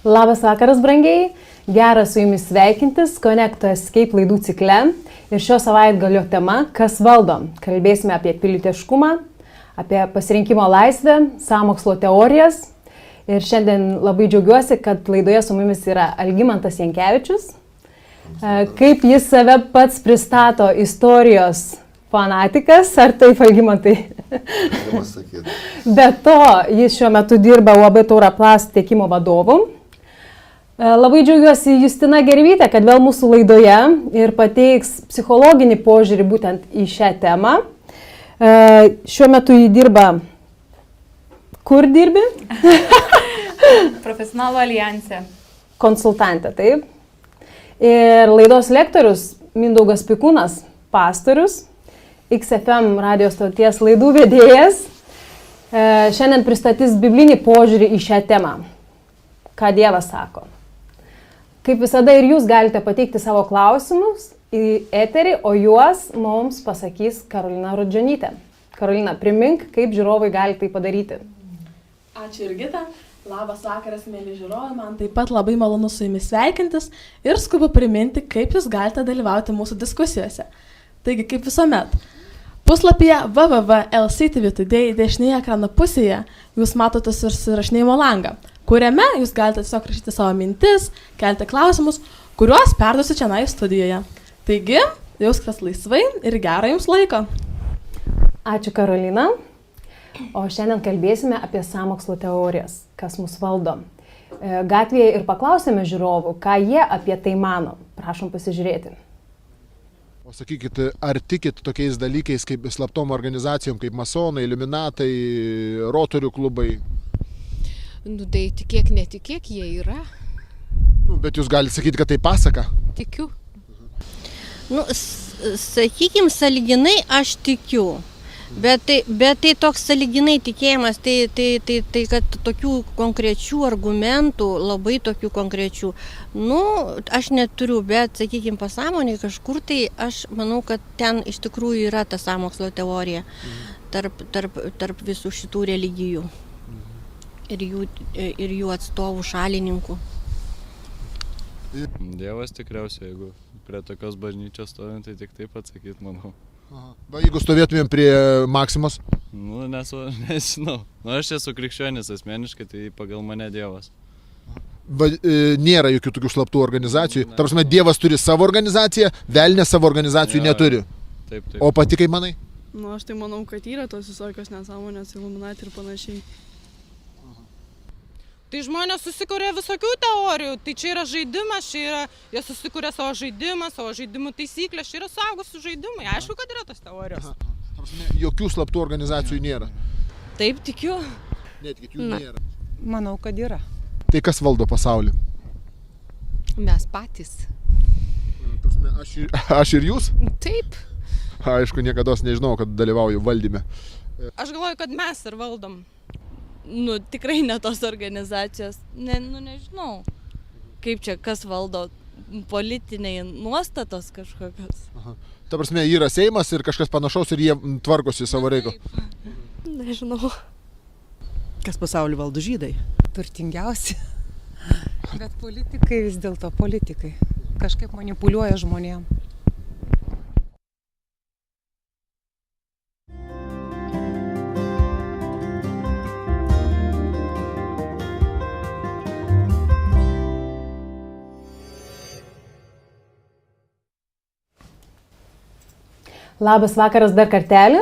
Labas vakaras, brangiai. Gera su jumis sveikintis Connecto Escape laidų cikle. Ir šio savaitgalio tema – kas valdo. Kalbėsime apie pilietiškumą, apie pasirinkimo laisvę, sąmokslo teorijas. Ir šiandien labai džiaugiuosi, kad laidoje su mumis yra Algimantas Jankevičius. Kaip jis save pats pristato, istorijos fanatikas, ar taip, Algimantai? Be to, jis šiuo metu dirba UAB Tauraplast tiekimo vadovu. Labai džiaugiuosi Justina Gervytė, kad vėl mūsų laidoje ir pateiks psichologinį požiūrį būtent į šią temą. Šiuo metu jį dirba. Kur dirbi? Profesionalų alijanse. Konsultantė, taip. Ir laidos lektorius Mindaugas Pikūnas, pastorius, XFM radijos stoties laidų vedėjas, šiandien pristatys biblinį požiūrį į šią temą. Ką Dievas sako. Kaip visada ir jūs galite pateikti savo klausimus į eterį, o juos mums pasakys Karolina Rudžionytė. Karolina, primink, kaip žiūrovai gali tai padaryti. Ačiū Jurgita. Labas vakaras, mėly žiūrovai. Man taip pat labai malonu su jumis sveikintis ir skubu priminti, kaip jūs galite dalyvauti mūsų diskusijose. Taigi, kaip visuomet, puslapyje www.lctv Today dešinėje ekrano pusėje jūs matote susirašinėjimo langą, kuriame jūs galite tiesiog rašyti savo mintis, kelti klausimus, kuriuos perduosiu čia studijoje. Taigi, jauskitės laisvai ir gero jums laiko. Ačiū, Karolina. O šiandien kalbėsime apie sąmokslo teorijas, kas mus valdo. Gatvėje ir paklausėme žiūrovų, ką jie apie tai mano. Prašom pasižiūrėti. O sakykit, ar tikit tokiais dalykais kaip slaptom organizacijom, kaip masonai, iliuminatai, rotorių klubai? Nu, tai tikėk, netikėk, jie yra. Bet jūs galite sakyti, kad tai pasaka? Tikiu. Nu, sakykim, sąlyginai aš tikiu. Bet tai toks sąlyginai tikėjimas, tai kad tokių konkrečių argumentų, labai tokių konkrečių, nu, aš neturiu, bet, sakykime, pasąmonėje kažkur tai aš manau, kad ten iš tikrųjų yra ta sąmokslo teorija tarp visų šitų religijų ir jų atstovų, šalininkų. Dievas tikriausiai, jeigu prie tokios bažnyčios stovint, tai tik taip atsakyt, manau. Va, jeigu stovėtumėm prie Maksimos? Nu, nežinau. Nu, aš esu krikščionis asmeniškai, tai pagal mane Dievas. Va, nėra jokių tokių slaptų organizacijų. Ta prasme, Dievas turi savo organizaciją, velnės savo organizacijų neturi. Taip. O pati kaip manai? Nu, aš tai manau, kad yra tos visokios nesąmonės, Illuminati ir panašiai. Tai žmonės susikuria visokių teorijų, tai čia yra žaidimas, jie susikuria savo žaidimų taisyklės, čia yra suaugusių žaidimai, aišku, kad yra tos teorijos. Jokių slaptų organizacijų nėra? Taip, tikiu. Netikit, jų nėra. Manau, kad yra. Tai kas valdo pasaulį? Mes patys. Aš ir jūs? Taip. Aišku, niekados nežinau, kad dalyvauju valdyme. Aš galvoju, kad mes ir valdom. Nu, tikrai ne tos organizacijos. Nežinau, kaip čia, kas valdo, politiniai nuostatos kažkokios. Ta prasme, yra Seimas ir kažkas panašaus ir jie tvarkosi savo reikalą. Nežinau. Kas pasaulį valdo? Žydai? Turtingiausi. Bet politikai vis dėlto, politikai. Kažkaip manipuliuoja žmonėm. Labas vakaras dar kartelį.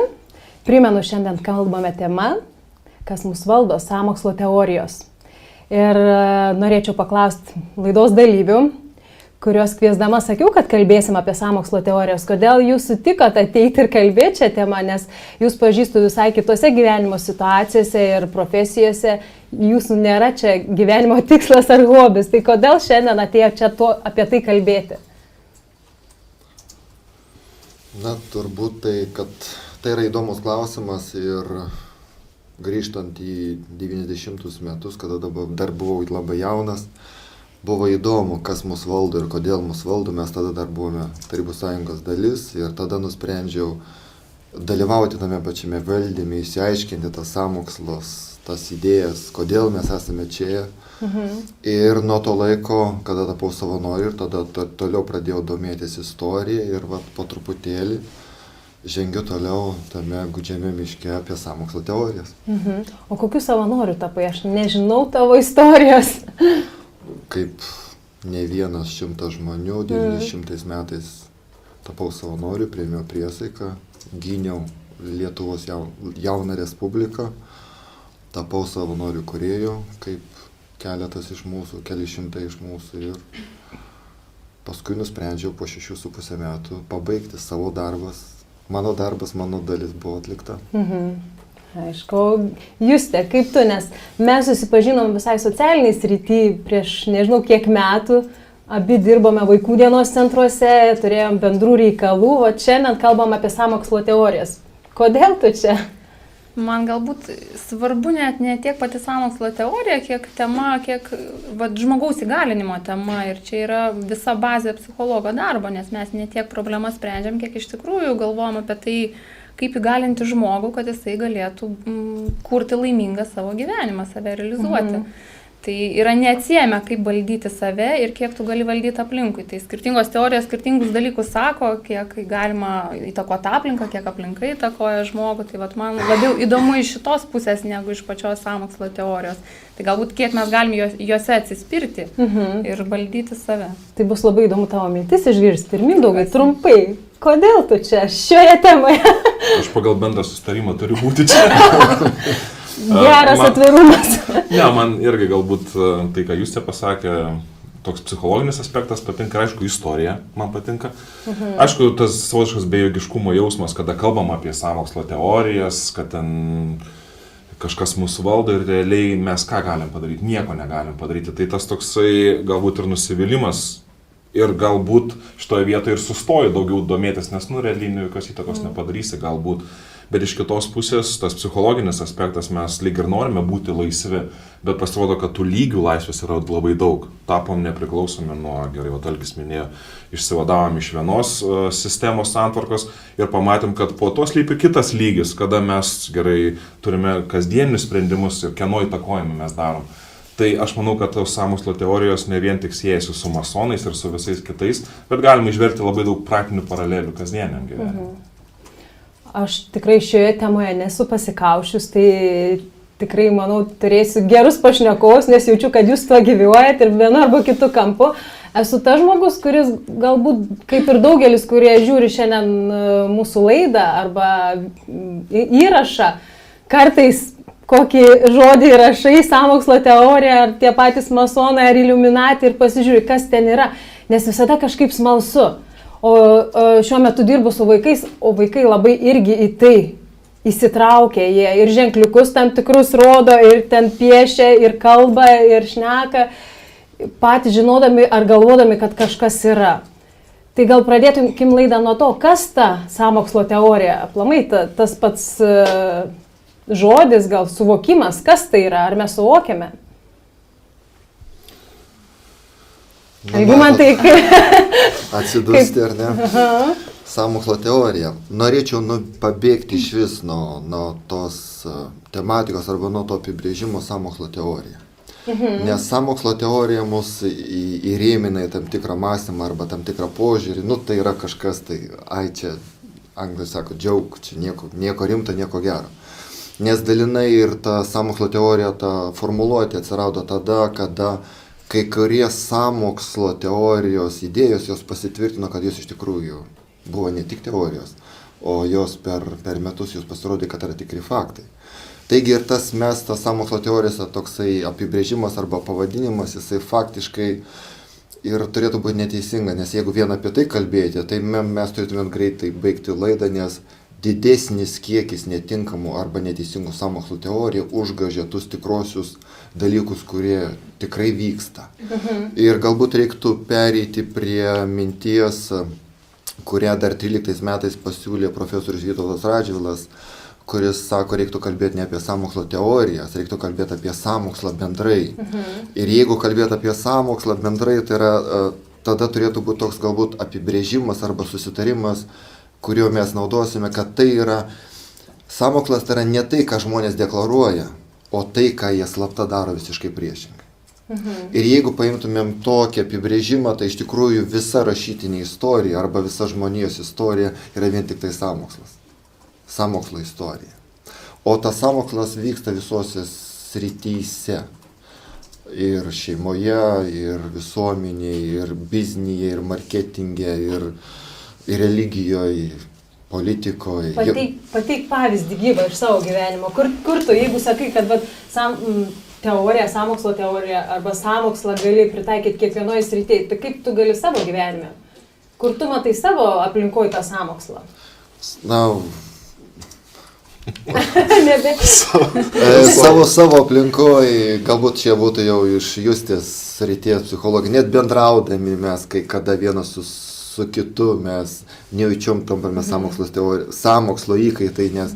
Primenu, šiandien kalbame tema, kas mus valdo, sąmokslo teorijos. Ir norėčiau paklausti laidos dalyvių, kurios kviesdama sakiau, kad kalbėsim apie sąmokslo teorijos. Kodėl jūs sutikote ateiti ir kalbėti šią temą, nes jūs pažįstu visai kitose gyvenimo situacijose ir profesijose. Jūsų nėra čia gyvenimo tikslas ar hobis. Tai kodėl šiandien atėjo čia apie tai kalbėti? Na, turbūt tai, kad tai yra įdomus klausimas ir grįžtant į 90-us metus, kada dar buvau labai jaunas, buvo įdomu, kas mus valdo ir kodėl mus valdo. Mes tada dar buvome Tarybų Sąjungos dalis ir tada nusprendžiau dalyvauti tame pačiame valdyme, išsiaiškinti tas sąmokslos tas idėjas, kodėl mes esame čia. Ir nuo to laiko, kada tapau savanoriu, ir tada toliau pradėjau domėtis istoriją ir po truputėlį žengiu toliau tame gūdžiame miške apie sąmokslo teorijas. O kokiu savanoriu tapai? Aš nežinau tavo istorijos. Kaip ne 100 žmonių, 900 metais tapau savanoriu, priėmiau priesaiką, gyniau Lietuvos jauną respubliką, tapau savanorių kūrėjų, kaip keletas iš mūsų, keli šimtai iš mūsų ir paskui nusprendžiau po 6,5 metų pabaigti savo darbas. Mano darbas, mano dalis buvo atlikta. Aišku, Juste, kaip tu, nes mes susipažinom visai socialiniai srity prieš nežinau kiek metų, abi dirbome vaikų dienos centruose, turėjom bendrų reikalų, o šiandien kalbam apie sąmokslo teorijas. Kodėl tu čia? Man galbūt svarbu net ne tiek pati sąmokslo teorija, kiek tema, kiek žmogaus įgalinimo tema. Ir čia yra visa bazė psichologo darbo, nes mes ne tiek problemas sprendžiam, kiek iš tikrųjų galvojam apie tai, kaip įgalinti žmogų, kad jisai galėtų kurti laimingą savo gyvenimą, save realizuoti. Tai yra neatsiejama, kaip valdyti save ir kiek tu gali valdyti aplinkui. Tai skirtingos teorijos skirtingus dalykus sako, kiek galima įtakoti aplinką, kiek aplinka įtakoja žmogų. Tai man labiau įdomu iš šitos pusės negu iš pačios sąmokslo teorijos. Tai galbūt kiek mes galime juose atsispirti ir valdyti save. Tai bus labai įdomu tavo mintis išgirsti. Ir Mindaugai, trumpai, kodėl tu čia šioje temoje? Aš pagal bendrą sustarimą turiu būti čia. Geras atvirumas. Ne, man irgi galbūt tai, ką jūs čia pasakė, toks psichologinis aspektas patinka, aišku, istorija man patinka. Aišku, tas savotiškas bejėgiškumo jausmas, kada kalbam apie sąmokslo teorijas, kad ten kažkas mūsų valdo ir realiai mes ką galim padaryti, nieko negalim padaryti. Tai tas toksai galbūt ir nusivylimas ir galbūt šitoje vietoje ir sustoji daugiau domėtis, nes realiai jokios įtakos nepadarysi galbūt. Bet iš kitos pusės, tas psichologinis aspektas, mes lyg ir norime būti laisvi, bet pasirodo, kad tų lygių laisvės yra labai daug. Tapom nepriklausomi nuo, gerai, Algis minėjo, išsivadavom iš vienos sistemos santvarkos ir pamatėm, kad po to slypi kitas lygis, kada mes, gerai, turime kasdieninius sprendimus ir kieno įtakojimą mes darom. Tai aš manau, kad tos sąmokslo teorijos ne vien tik siejasi su masonais ir su visais kitais, bet galime išverti labai daug praktinių paralelių kasdieniam gyvenimui. Aš tikrai šioje temoje nesu pasikaušius, tai tikrai, manau, turėsiu gerus pašnekovus, nes jaučiu, kad jūs tuo gyvuojat ir vienu arba kitu kampu. Esu tas žmogus, kuris galbūt, kaip ir daugelis, kurie žiūri šiandien mūsų laidą arba įrašą, kartais kokį žodį rašai, sąmokslo teoriją, ar tie patys masonai, ar iliuminati ir pasižiūri, kas ten yra, nes visada kažkaip smalsu. O šiuo metu dirbu su vaikais, o vaikai labai irgi į tai įsitraukia, jie ir ženkliukus tam tikrus rodo, ir ten piešia, ir kalba, ir šneka, patys žinodami ar galvodami, kad kažkas yra. Tai gal pradėtum laidą nuo to, kas ta sąmokslo teorija, aplamai tas pats žodis, gal suvokimas, kas tai yra, ar mes suvokiame? Algimantai, atsidusti ar ne? Sąmokslo teorija. Norėčiau pabėgti iš vis nuo tos tematikos arba nuo to apibrėžimo sąmokslo teorija. Nes sąmokslo teorija mus įrėmina į tam tikrą mąstymą arba tam tikrą požiūrį. Tai yra kažkas, tai čia anglai sako, džiauk, čia nieko rimto, nieko gero. Nes dalinai ir ta sąmokslo teorija, ta formuluotė atsirado tada, kada kai kurie sąmokslo teorijos idėjos, jos pasitvirtino, kad jos iš tikrųjų buvo ne tik teorijos, o jos per metus jos pasirodė, kad yra tikri faktai. Taigi ir tas sąmokslo teorijos toksai apibrėžimas arba pavadinimas, jisai faktiškai ir turėtų būti neteisinga, nes jeigu vien apie tai kalbėti, tai mes turėtume greitai baigti laidą, nes didesnis kiekis netinkamų arba neteisingų sąmokslo teorijų užgožia tus tikrosius dalykus, kurie tikrai vyksta. Ir galbūt reiktų pereiti prie minties, kurią dar 13 metais pasiūlė profesorius Vytautas Radžvilas, kuris sako, reiktų kalbėti ne apie sąmokslo teorijas, reiktų kalbėti apie sąmokslą bendrai. Ir jeigu kalbėti apie sąmokslą bendrai, tai yra, tada turėtų būti toks galbūt apibrėžimas arba susitarimas, kurio mes naudosime, kad tai yra, sąmokslas tai yra ne tai, ką žmonės deklaruoja, o tai, ką jie slapta daro, visiškai priešingai. Ir jeigu paimtumėm tokį apibrėžimą, tai iš tikrųjų visa rašytinė istorija arba visa žmonijos istorija yra vien tik tai sąmokslas. Sąmokslo istorija. O tas sąmokslas vyksta visose srityse. Ir šeimoje, ir visuomenėje, ir biznyje, ir marketinge, ir religijoje, politikoje. Pateik pavyzdį gyvą iš savo gyvenimo. Kur tu, jeigu sakai, kad teorija, sąmokslo teorija arba sąmokslą gali pritaikyti kiekvienoje srityje, tai kaip tu gali savo gyvenime? Kur tu matai savo aplinkoje tą sąmokslą? Na, savo aplinkoje, galbūt čia būtų jau iš Justės srities psichologija, net bendraudami mes, kai kada vienas su kitu mes nejaučiom tampame sąmokslo įkaitai, nes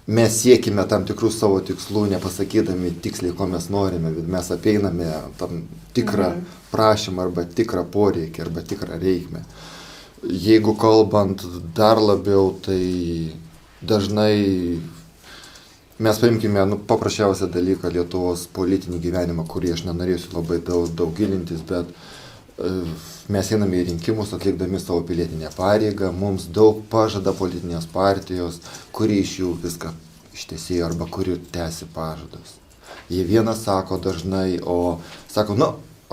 mes siekime tam tikrų savo tikslų, nepasakydami tiksliai, ko mes norime, bet mes apeiname tam tikrą prašymą arba tikrą poreikį arba tikrą reikmę. Jeigu kalbant dar labiau, tai dažnai mes paimkime paprasčiausią dalyką Lietuvos politinį gyvenimą, kurį aš nenorėsiu labai daug gilintis, bet mes einame į rinkimus atlikdami savo pilietinę pareigą, mums daug pažada politinės partijos, kuri iš jų viską ištesėjo arba kuri tęsi pažadus. Jie vienas sako dažnai, o sako,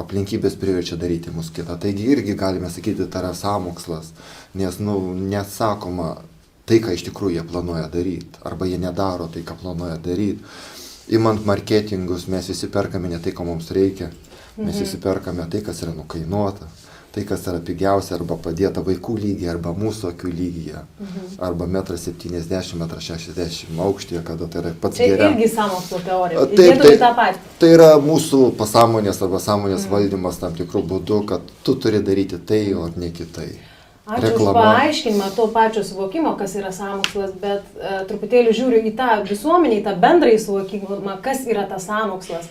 aplinkybės priverčia daryti mus kitą. Taigi irgi galime sakyti, tai yra sąmokslas, nes nesakoma tai, ką iš tikrųjų jie planuoja daryti, arba jie nedaro tai, ką planuoja daryti. Imant marketingus, mes visi perkame ne tai, ko mums reikia. Mes įsiperkame tai, kas yra nukainuota, tai, kas yra pigiausia arba padėta vaikų lygyje, arba mūsų akių lygyje, arba 1,70 m, 1,60 m aukštyje, kada tai yra pats geriausias. Tai irgi sąmokslo teorija. Tai yra mūsų pasąmonės arba sąmonės valdymas tam tikrų būdų, kad tu turi daryti tai, o ne kitai. Ačiū už paaiškinimą to pačio suvokimo, kas yra sąmokslas, bet truputėlį žiūriu į tą visuomenį, į tą bendrąjį suvokimą, kas yra tas sąmokslas.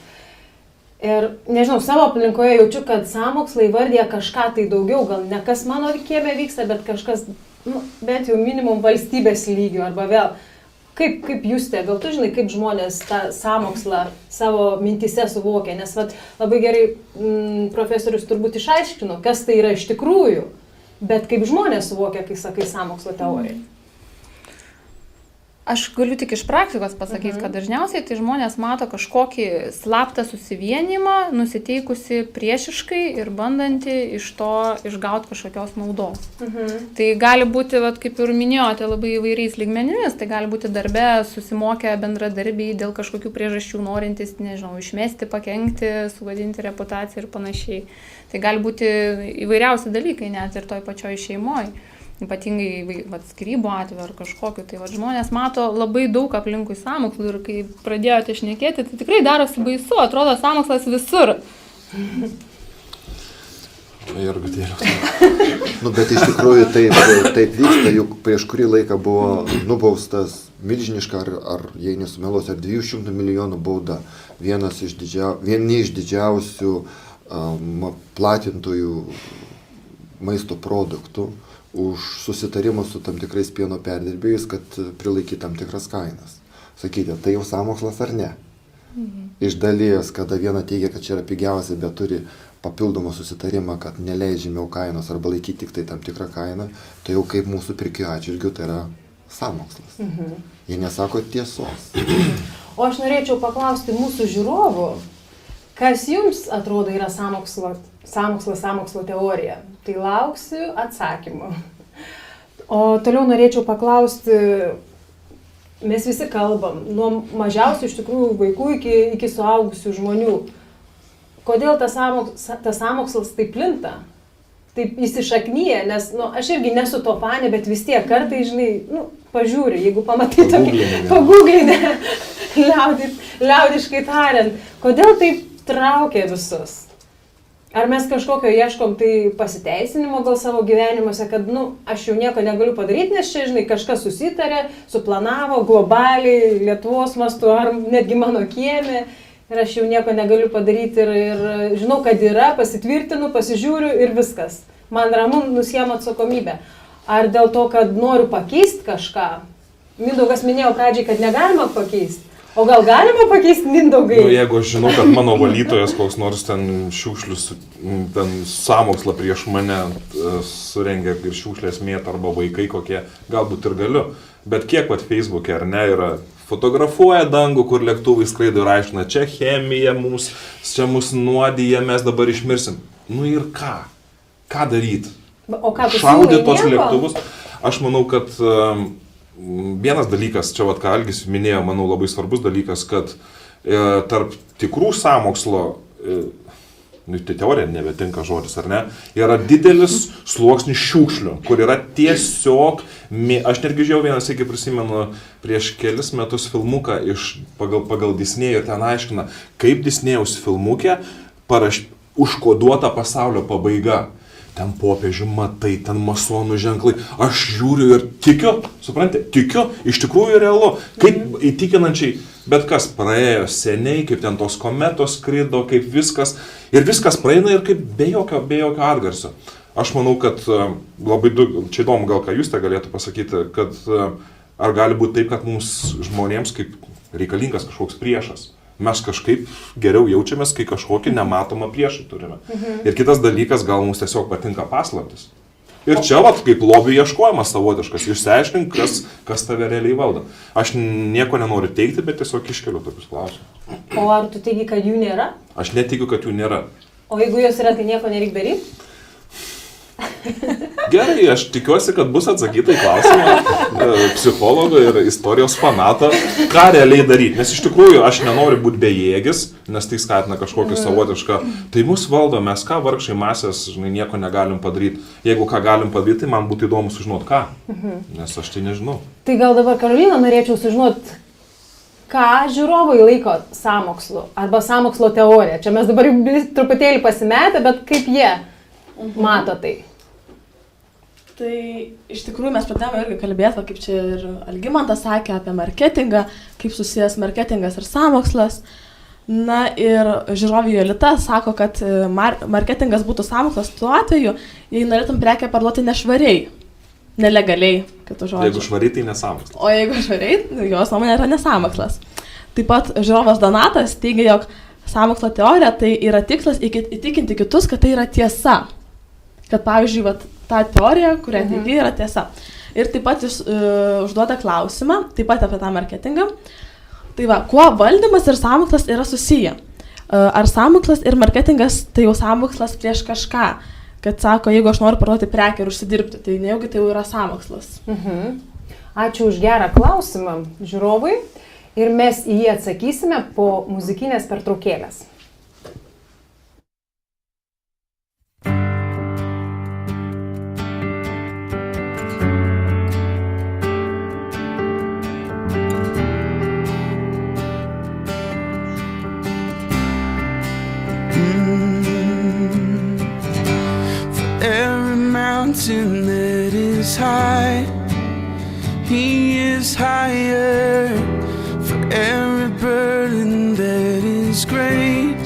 Ir nežinau, savo aplinkoje jaučiu, kad sąmokslai vardė kažką tai daugiau, gal ne kas mano kieme vyksta, bet kažkas, bent jau minimum valstybės lygio, arba vėl, kaip Justė, gal tu žinai, kaip žmonės tą sąmokslą savo mintise suvokia, nes labai gerai profesorius turbūt išaiškino, kas tai yra iš tikrųjų, bet kaip žmonės suvokia, kai sakai sąmokslo teoriją. Aš galiu tik iš praktikos pasakyti, kad dažniausiai tai žmonės mato kažkokį slaptą susivienimą, nusiteikusi priešiškai ir bandantį iš to išgauti kažkokios naudos. Tai gali būti, kaip ir minėjote, labai įvairiais lygmenimis, tai gali būti darbe susimokę bendradarbiai dėl kažkokių priežasčių norintys, nežinau, išmesti, pakenkti, sugadinti reputaciją ir panašiai. Tai gali būti įvairiausi dalykai, net ir toj pačioj šeimoje. Ypatingai skyrybų atveju ar kažkokiu. Tai žmonės mato labai daug aplinkui sąmokslų ir kai pradėjote šnekėti, tai tikrai darosi baisu, atrodo sąmokslas visur. Bet iš tikrųjų taip vyksta, juk prieš kurį laiką buvo nubaustas milžiniška, ar jei nesumeluosiu, ar 200 milijonų bauda. Vieni iš didžiausių platintojų maisto produktų už susitarimus su tam tikrais pieno perdirbėjais, kad prilaikyti tam tikras kainas. Sakyti, tai jau sąmokslas ar ne? Iš dalies, kada viena teigia, kad čia yra pigiausia, bet turi papildomą susitarimą, kad neleidžiamiau kainos arba laikyti tik tai tam tikrą kainą, tai jau kaip mūsų pirkėjų atžvilgiu tai yra sąmokslas. Jie nesako tiesos. O aš norėčiau paklausti mūsų žiūrovų, kas jums atrodo yra sąmokslo teorija? Tai lauksiu atsakymų. O toliau norėčiau paklausti, mes visi kalbam, nuo mažiausių iš tikrųjų vaikų iki suaugusių žmonių. Kodėl tas sąmokslas taip plinta? Taip įsišaknyja, nes aš irgi nesu to fanė, bet vis tiek kartai, pažiūri, jeigu pamatai tokį, pagūglinę, liaudiškai tariant, kodėl taip traukia visus? Ar mes kažkokio ieškom tai pasiteisinimo gal savo gyvenimuose, kad, aš jau nieko negaliu padaryti, nes čia, kažkas susitarė, suplanavo globaliai, Lietuvos mastu ar netgi mano kieme ir aš jau nieko negaliu padaryti ir žinau, kad yra, pasitvirtinu, pasižiūriu ir viskas. Man ramu, nusiema atsakomybę. Ar dėl to, kad noriu pakeisti kažką? Mindaugas minėjo pradžiai, kad negalima pakeisti. O gal galima pakeisti Mindaugai? Nu, jeigu aš žinau, kad mano valytojas koks nors ten šiukšlius, ten sąmokslą prieš mane surengia ir šiukšlės mėta arba vaikai kokie, galbūt ir galiu. Bet kiek vat Facebook'e ar ne yra, fotografuoja dangų, kur lėktuvai skraido ir aiškina, čia chemija mums, čia mus nuodija, mes dabar išmirsim. Nu ir ką? Ką daryti? O ką tu šaudė tos lėktuvus? Aš manau, kad vienas dalykas, čia vat ką Algis minėjo, manau labai svarbus dalykas, kad tarp tikrų sąmokslo, tai teorija nebetinka žodis, ar ne, yra didelis sluoksnis šiukšlių, kur yra tiesiog, aš netgi žiūrėjau vienas, iki prisimenu, prieš kelis metus filmuką pagal Disnėjų ir ten aiškina, kaip Disnėjaus filmuke užkoduota pasaulio pabaiga. Ten popiežių matai, ten masonų ženklai. Aš žiūriu ir tikiu, suprantate, iš tikrųjų realu. Kaip įtikinančiai, bet kas praėjo seniai, kaip ten tos kometos skrido, kaip viskas. Ir viskas praeina ir kaip be jokio atgarsio. Aš manau, kad labai čia įdomu, gal ką jūs te galėtų pasakyti, kad ar gali būti taip, kad mums žmonėms kaip reikalingas kažkoks priešas. Mes kažkaip geriau jaučiamės, kai kažkokį nematomą priešą turime. Ir kitas dalykas, gal mums tiesiog patinka paslaptis. Ir čia, vat, kaip lobių ieškojimas savotiškas, išsiaiškink, kas tave realiai valdo. Aš nieko nenoriu teikti, bet tiesiog iškeliu tokius klausimus. O ar tu teigi, kad jų nėra? Aš netikiu, kad jų nėra. O jeigu jos yra, tai nieko nereikia daryti? Gerai, aš tikiuosi, kad bus atsakyta į klausimą psichologo ir istorijos fanato, ką realiai daryti. Nes iš tikrųjų aš nenoriu būti bejėgis, nes tai skatina kažkokį savotišką. Tai mus valdo, mes ką vargšai masės, žinai, nieko negalim padaryti. Jeigu ką galim padaryti, tai man būtų įdomu sužinoti ką. Nes aš tai nežinau. Tai gal dabar, Karolina, norėčiau sužinoti, ką žiūrovai laiko sąmokslu arba sąmokslo teorija. Čia mes dabar truputėlį pasimetę, bet kaip jie mato tai? Tai iš tikrųjų mes pradėjome irgi kalbėti, kaip čia ir Algimantas sakė apie marketingą, kaip susijęs marketingas ir sąmokslas. Na ir žiūrovė Jolita sako, kad marketingas būtų sąmokslas tuo atveju, jei norėtum prekę parduoti nešvariai, nelegaliai, kitų žodžių. Jeigu švariai, tai nesąmokslas. O jeigu švariai, jos nuomonė yra nesąmokslas. Taip pat žiūrovas Donatas teigia, jog sąmokslo teorija tai yra tikslas įtikinti kitus, kad tai yra tiesa. Kad pavyzdžiui, ta teorija, kurią teigi, yra tiesa. Ir taip pat jis užduoda klausimą, taip pat apie tą marketingą. Tai va, kuo valdymas ir sąmokslas yra susiję? Ar sąmokslas ir marketingas tai jau sąmokslas prieš kažką? Kad sako, jeigu aš noriu parduoti prekę ir užsidirbti, tai nejaugi tai jau yra sąmokslas. Ačiū už gerą klausimą žiūrovui. Ir mes į jį atsakysime po muzikinės pertraukėlės. Mountain that is high, He is higher. For every burden that is great,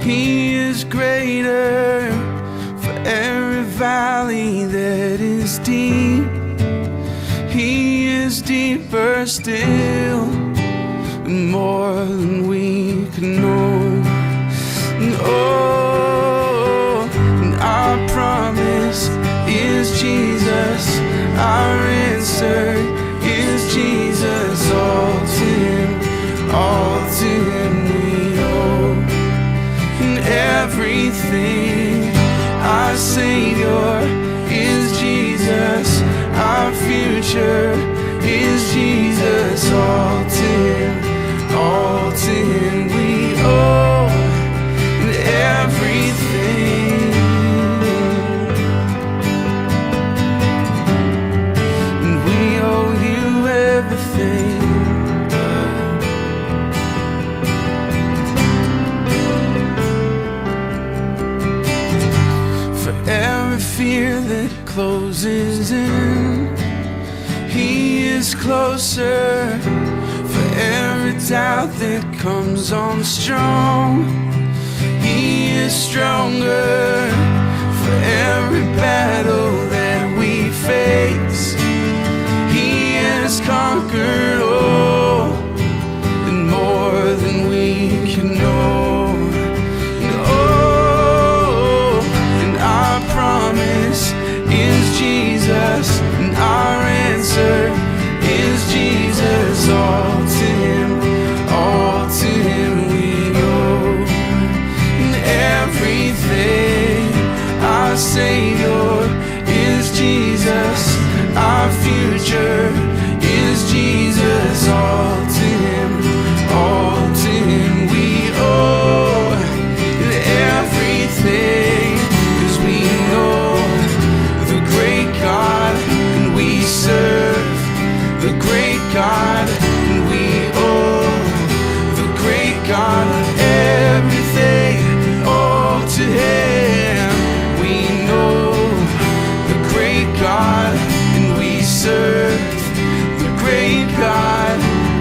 He is greater. For every valley that is deep, He is deeper still, and more than we can know. Oh, and our promise is Jesus, our answer is Jesus. All to Him we owe. And everything, our Savior is Jesus, our future is Jesus. All to Him we owe. And everything, and we owe You everything. For every fear that closes in, He is closer. For every doubt that comes on strong, He is stronger. For every battle that we face, He has conquered all. future is Jesus. All to Him we owe everything, 'cause we know the great God and we serve the great God, and we owe the great God everything, all to Him we know the great God, and we serve the great God,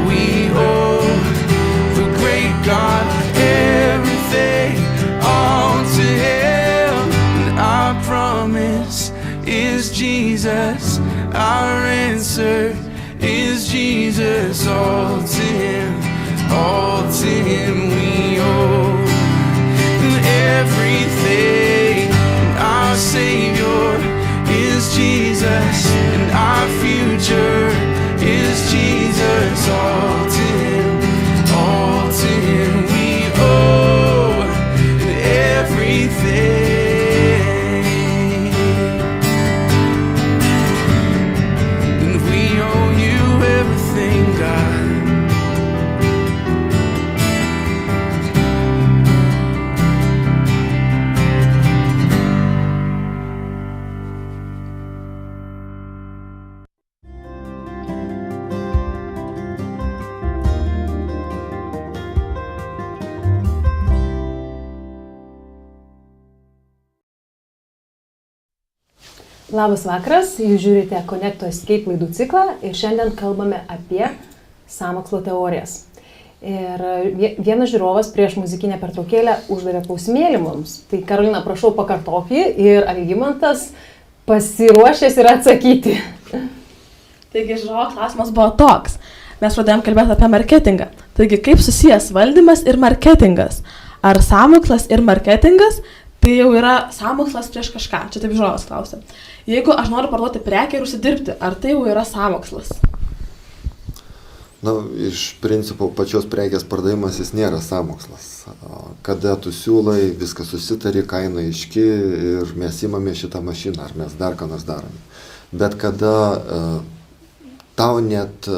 we owe the great God everything, all to Him. And our promise is Jesus, our answer is Jesus. All to Him we owe everything. And our Savior is Jesus, and our future is Jesus. All to Him we owe everything. And we owe you everything, God. Labas vakaras, jūs žiūrite Connecto Escape laidų ciklą ir šiandien kalbame apie sąmokslo teorijas. Ir vienas žiūrovas prieš muzikinę pertraukėlę uždavė klausimėlį mums. Tai Karolina, prašau pakartok jį ir Algimantas pasiruošęs yra atsakyti. Taigi žiūrovo klausimas buvo toks. Mes pradėjom kalbėti apie marketingą. Taigi kaip susijęs valdymas ir marketingas? Ar sąmokslas ir marketingas tai jau yra sąmokslas prieš kažką? Čia taip žiūrovas klausė. Jeigu aš noriu parduoti prekę ir užsidirbti, ar tai jau yra sąmokslas? Na, iš principo pačios prekės pardavimas jis nėra sąmokslas. Kada tu siūlai, viskas susitari, kaina aiški ir mes imame šitą mašiną, ar mes dar ką nors darome. Bet kada tau net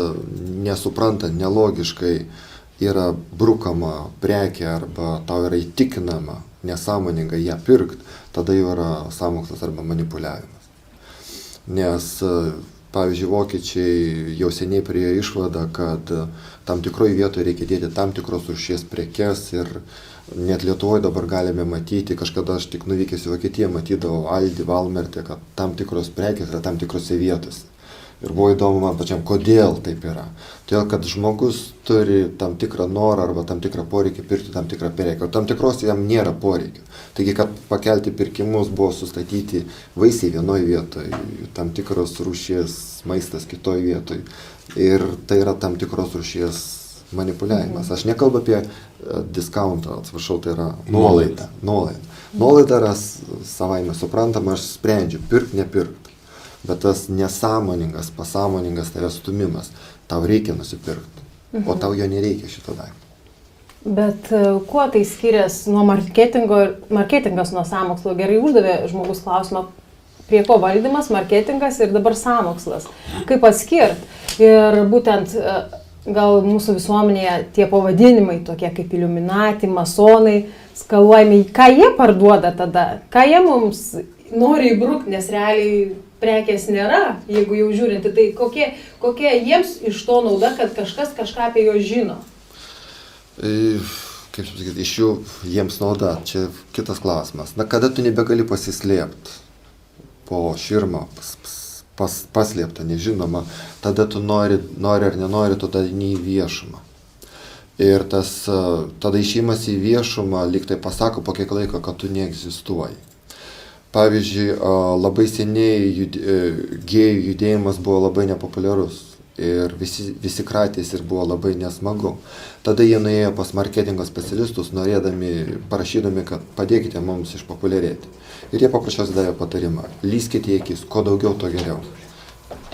nesuprantant, nelogiškai yra brukama prekė arba tau yra įtikinama nesąmoningai ją pirkti, tada jau yra sąmokslas arba manipuliavimas. Nes, pavyzdžiui, vokiečiai jau seniai priėjo išvadą, kad tam tikroje vietoje reikia dėti tam tikros rūšies prekes ir net Lietuvoje dabar galime matyti, kažkada aš tik nuvykęs į Vokietiją matydavau Aldi, Walmarte, kad tam tikros prekės yra tam tikrose vietose. Ir buvo įdomu man pačiam, kodėl taip yra. Todėl, kad žmogus turi tam tikrą norą arba tam tikrą poreikį pirkti tam tikrą prekę, o tam tikros jam nėra poreikio. Taigi, kad pakelti pirkimus buvo sustatyti vaisiai vienoje vietoje, tam tikros rūšies maistas kitoje vietoje. Ir tai yra tam tikros rūšies manipuliavimas. Aš nekalbu apie discountą, atsiprašau, tai yra nuolaida. Nuolaida yra savaime suprantama, aš sprendžiu, pirk, nepirk. Bet tas nesąmoningas, pasąmoningas tavęs stumimas, tau reikia nusipirkti, o tau jo nereikia šito daikto. Bet kuo tai skiriasi nuo marketingas nuo sąmokslo? Gerai uždavė žmogus klausimą, prie ko valdymas, marketingas ir dabar sąmokslas. Kaip atskirti? Ir būtent gal mūsų visuomenėje tie pavadinimai tokie kaip Illuminati, masonai, skaluojami, ką jie parduoda tada? Ką jie mums nori įbrukti, nes realiai prekės nėra, jeigu jau žiūrinti, tai kokie jiems iš to nauda, kad kažkas kažką apie juos žino? Kaip sakyti, iš jų jiems nauda, čia kitas klausimas. Na, kada tu nebegali pasislėpti po širmą, paslėpta, nežinoma, tada tu nori ar nenori, tu tada eini į viešumą. Ir tas tada išėjimas į viešumą lyg tai pasako po kiek laiko, kad tu neegzistuoji. Pavyzdžiui, labai seniai gėjų judėjimas buvo labai nepopuliarus ir visi kratėsi ir buvo labai nesmagu. Tada jie nuėjo pas marketingo specialistus, parašydami, kad padėkite mums išpopuliarėti. Ir jie paprasčiausiai davė patarimą, lyskite į akis, kuo daugiau, to geriau.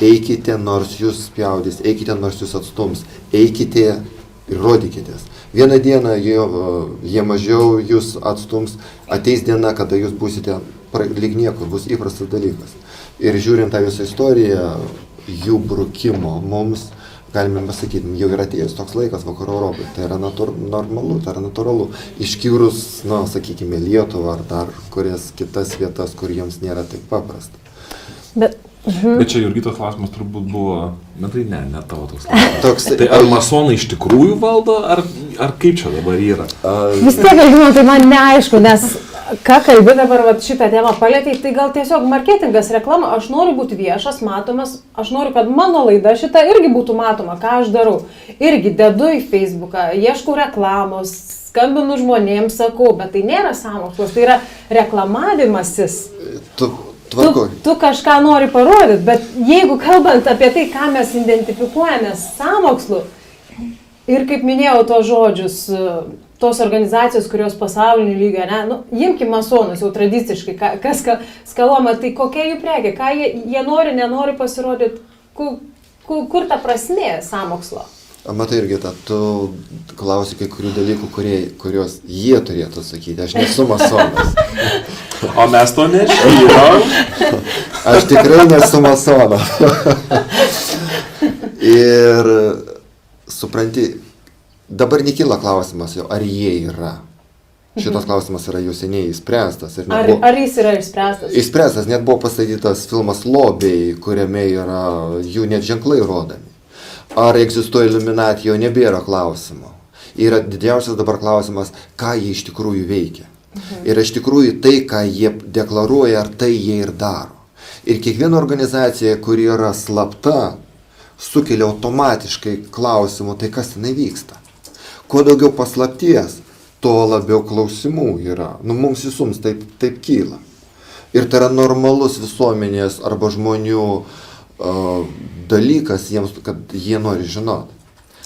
Eikite, nors jūs spjaudys, eikite, nors jūs atstums, eikite ir rodykitės. Vieną dieną jie mažiau jūs atstums, ateis diena, kada jūs būsite lyg niekur, bus įprastas dalykas. Ir žiūrint tą visą istoriją, jų brukimo mums, galime pasakyti, jau yra atėjus toks laikas vakarų Europai. Tai yra normalu, tai yra natūralu. Išskyrus, na, sakykime, Lietuvą ar dar kurias kitas vietas, kur jiems nėra taip paprasta. Bet Bet čia Jurgitos klausimas turbūt buvo, bet tai ne tavo toks klausimas. Tai ar masonai iš tikrųjų valdo, ar kaip čia dabar yra? Vis tiek, tai man neaišku, nes ką kalbi dabar šitą temą palėtė, tai gal tiesiog marketingas, reklama, aš noriu būti viešas, matomas, aš noriu, kad mano laida šita irgi būtų matoma, ką aš darau. Irgi dedu į Facebooką, ieškau reklamos, skambinu žmonėms, sakau, bet tai nėra sąmokslas, tai yra reklamavimasis. Tu kažką nori parodyti, bet jeigu kalbant apie tai, ką mes identifikuojame sąmokslu, ir kaip minėjau tos žodžius, tos organizacijos, kurios pasaulinį lygio, ne, nu, imkim masonus jau tradiciškai, kas skaloma, tai kokia jų prekė, ką jie nori, nenori pasirodyti, kur ta prasmė sąmokslo? Matai, Jurgita, tu klausi kai kurių dalykų, kuriuos jie turėtų sakyti. Aš nesu masonas. O mes to nežinom. Aš tikrai nesu masonas. Ir supranti, dabar nekyla klausimas jau, ar jie yra. Šitas klausimas yra jau seniai išspręstas. Ar jis yra išspręstas? Išspręstas, net buvo pastatytas filmas Lobiai, kuriame yra jų net ženklai rodomi. Ar egzistuoja Illuminati, jau nebėra klausimo. Yra didžiausias dabar klausimas, ką jie iš tikrųjų veikia. Ir iš tikrųjų tai, ką jie deklaruoja, ar tai jie ir daro. Ir kiekviena organizacija, kuri yra slapta, sukelia automatiškai klausimų, tai kas tenai vyksta. Kuo daugiau paslapties, tuo labiau klausimų yra. Mums visums taip kyla. Ir tai yra normalus visuomenės arba žmonių dalykas jiems, kad jie nori žinoti.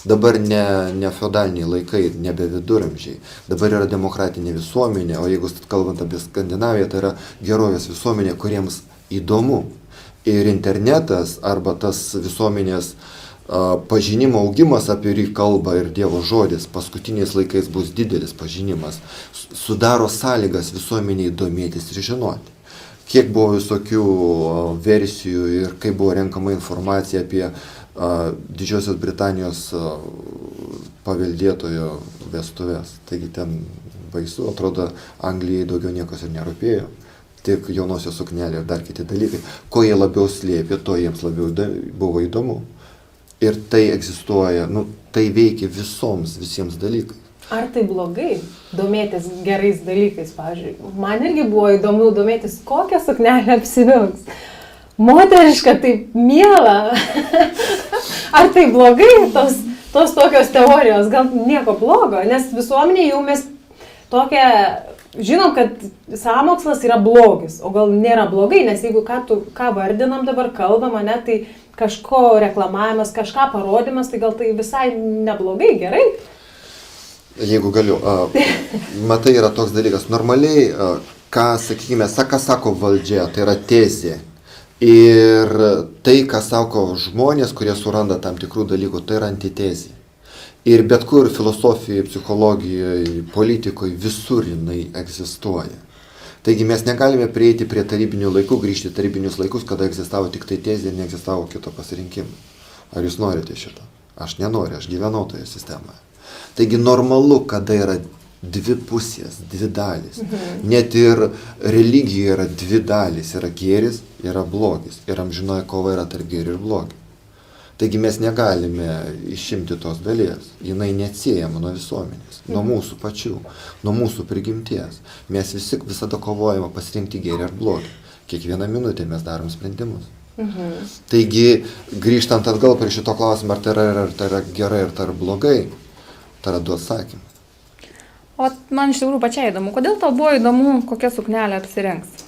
Dabar ne feodaliniai laikai, nebe viduramžiai. Dabar yra demokratinė visuomenė, o jeigu kalbant apie Skandinaviją, tai yra gerovės visuomenė, kuriems įdomu. Ir internetas arba tas visuomenės pažinimo augimas, apie kurį kalba ir Dievo žodis, paskutiniais laikais bus didelis pažinimas, sudaro sąlygas visuomeniai domėtis ir žinoti. Kiek buvo visokių versijų ir kaip buvo renkama informacija apie Didžiosios Britanijos paveldėtojo vestuves. Taigi ten baisu, atrodo, Anglijai daugiau niekas ir nerūpėjo. Tik jaunosios suknelė ir dar kiti dalykai. Ko jie labiau slėpė, to jiems labiau buvo įdomu. Ir tai egzistuoja, tai veikia visiems dalykais. Ar tai blogai domėtis gerais dalykais, pavyzdžiui? Man irgi buvo įdomu domėtis, kokią suknelę apsivilks. Moteriška, taip miela. Ar tai blogai, tos tokios teorijos? Gal nieko blogo, nes visuomenė jau mes tokia, žinom, kad sąmokslas yra blogis, o gal nėra blogai, nes jeigu ką vardinam dabar, kalbam, ne, tai kažko reklamavimas, kažką parodimas, tai gal tai visai neblogai, gerai? Jeigu galiu, matai, yra toks dalykas, normaliai, ką sako valdžia, tai yra tezė. Ir tai, ką sako žmonės, kurie suranda tam tikrų dalykų, tai yra antitezė. Ir bet kur filosofijoje, psichologijoje, politikoje, visur jinai egzistuoja. Taigi mes negalime prieiti prie tarybinių laikų, grįžti į tarybinius laikus, kada egzistavo tik tai tezė ir neegzistavo kito pasirinkimo. Ar jūs norite šito? Aš nenoriu, aš gyvenau toje sistemoje. Taigi normalu, kada yra dvi pusės, dvi dalys. Net ir religijoje yra dvi dalys. Yra gėris, yra blogis. Ir amžinoji kova yra tarp gėrio ir blogio. Taigi mes negalime išimti tos dalies. Jinai neatsiejama nuo visuomenės, nuo mūsų pačių, nuo mūsų prigimties. Mes visi visada kovojame pasirinkti gėrį ar blogį. Kiekvieną minutę mes darom sprendimus. Taigi, grįžtant atgal prie šito klausimo, ar tai yra gerai, ar tai yra blogai, tai yra du atsakymai. O man iš tikrųjų pačiai įdomu, kodėl tau buvo įdomu, kokią suknelę apsirengs?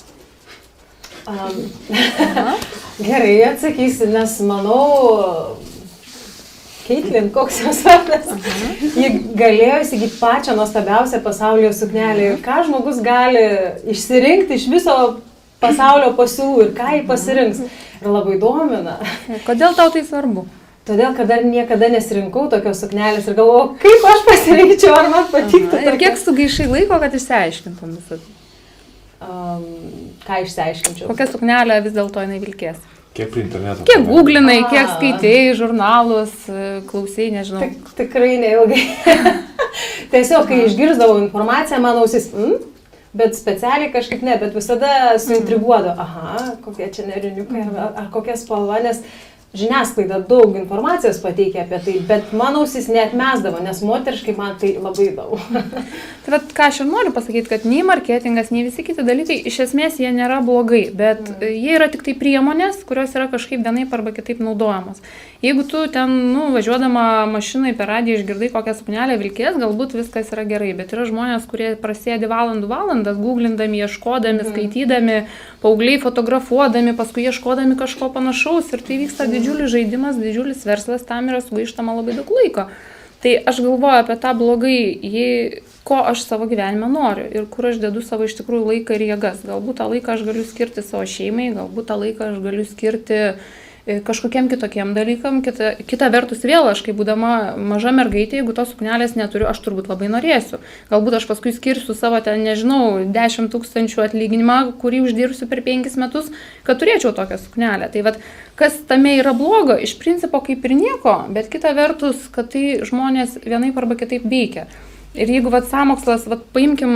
Gerai, atsakysiu, nes manau, Caitlin, koks jos vardas, ji galėjo įsigyti pačią nuostabiausią pasaulio suknelę. Ir ką žmogus gali išsirinkti iš viso pasaulio pasiūlų ir ką jį pasirinks. Ir labai domina. Kodėl tau tai svarbu? Todėl, kad dar niekada nesirinkau tokios suknelės ir galvojau, kaip aš pasirinkčiau, ar man patiktų. Ir kiek sugaišai laiko, kad išsiaiškintum visą? Ką išsiaiškinčiau? Kokią suknelę vis dėlto jinai vilkės? Kiek prie interneto? Kiek googlinai, kiek skaitėjai žurnalus, klausai, nežinau. Tikrai neilgai. Tiesiog, kai išgirsdavau informaciją, man ausis, bet specialiai kažkaip ne, bet visada suintriguodavo, aha, kokie čia neriniukai ar kokia spalva, nes žiniasklaida daug informacijos pateikia apie tai, bet mano ausis neatmesdavo, nes moteriškai man tai labai daug. Tai vat, ką aš ir noriu pasakyti, kad nei marketingas, nei visi kiti dalykai, iš esmės jie nėra blogai, bet jie yra tik tai priemonės, kurios yra kažkaip vienaip arba kitaip naudojamos. Jeigu tu ten, važiuodama mašinai per radiją išgirdai kokią suknelę vilkės, galbūt viskas yra gerai, bet yra žmonės, kurie prasėdi valandas, googlindami, ieškodami, skaitydami, paaugliai fotografuodami, paskui ieškodami kažko panašaus ir tai vyksta didžiulis žaidimas, didžiulis verslas, tam yra sugaištama labai daug laiko. Tai aš galvoju apie tą blogai, ko aš savo gyvenime noriu ir kur aš dedu savo iš tikrųjų laiką ir jėgas. Galbūt tą laiką aš galiu skirti savo šeimai, galbūt tą laiką aš galiu skirti kažkokiem kitokiem dalykam. Kita vertus vėl, aš kaip būdama maža mergaitė, jeigu tos suknelės neturiu, aš turbūt labai norėsiu. Galbūt aš paskui skirsiu savo ten, nežinau, 10 000 atlyginimą, kurį uždirbsiu per 5 metus, kad turėčiau tokią suknelę. Tai vat, kas tame yra blogo, iš principo kaip ir nieko, bet kita vertus, kad tai žmonės vienaip arba kitaip veikia. Ir jeigu vat sąmokslas, vat paimkim,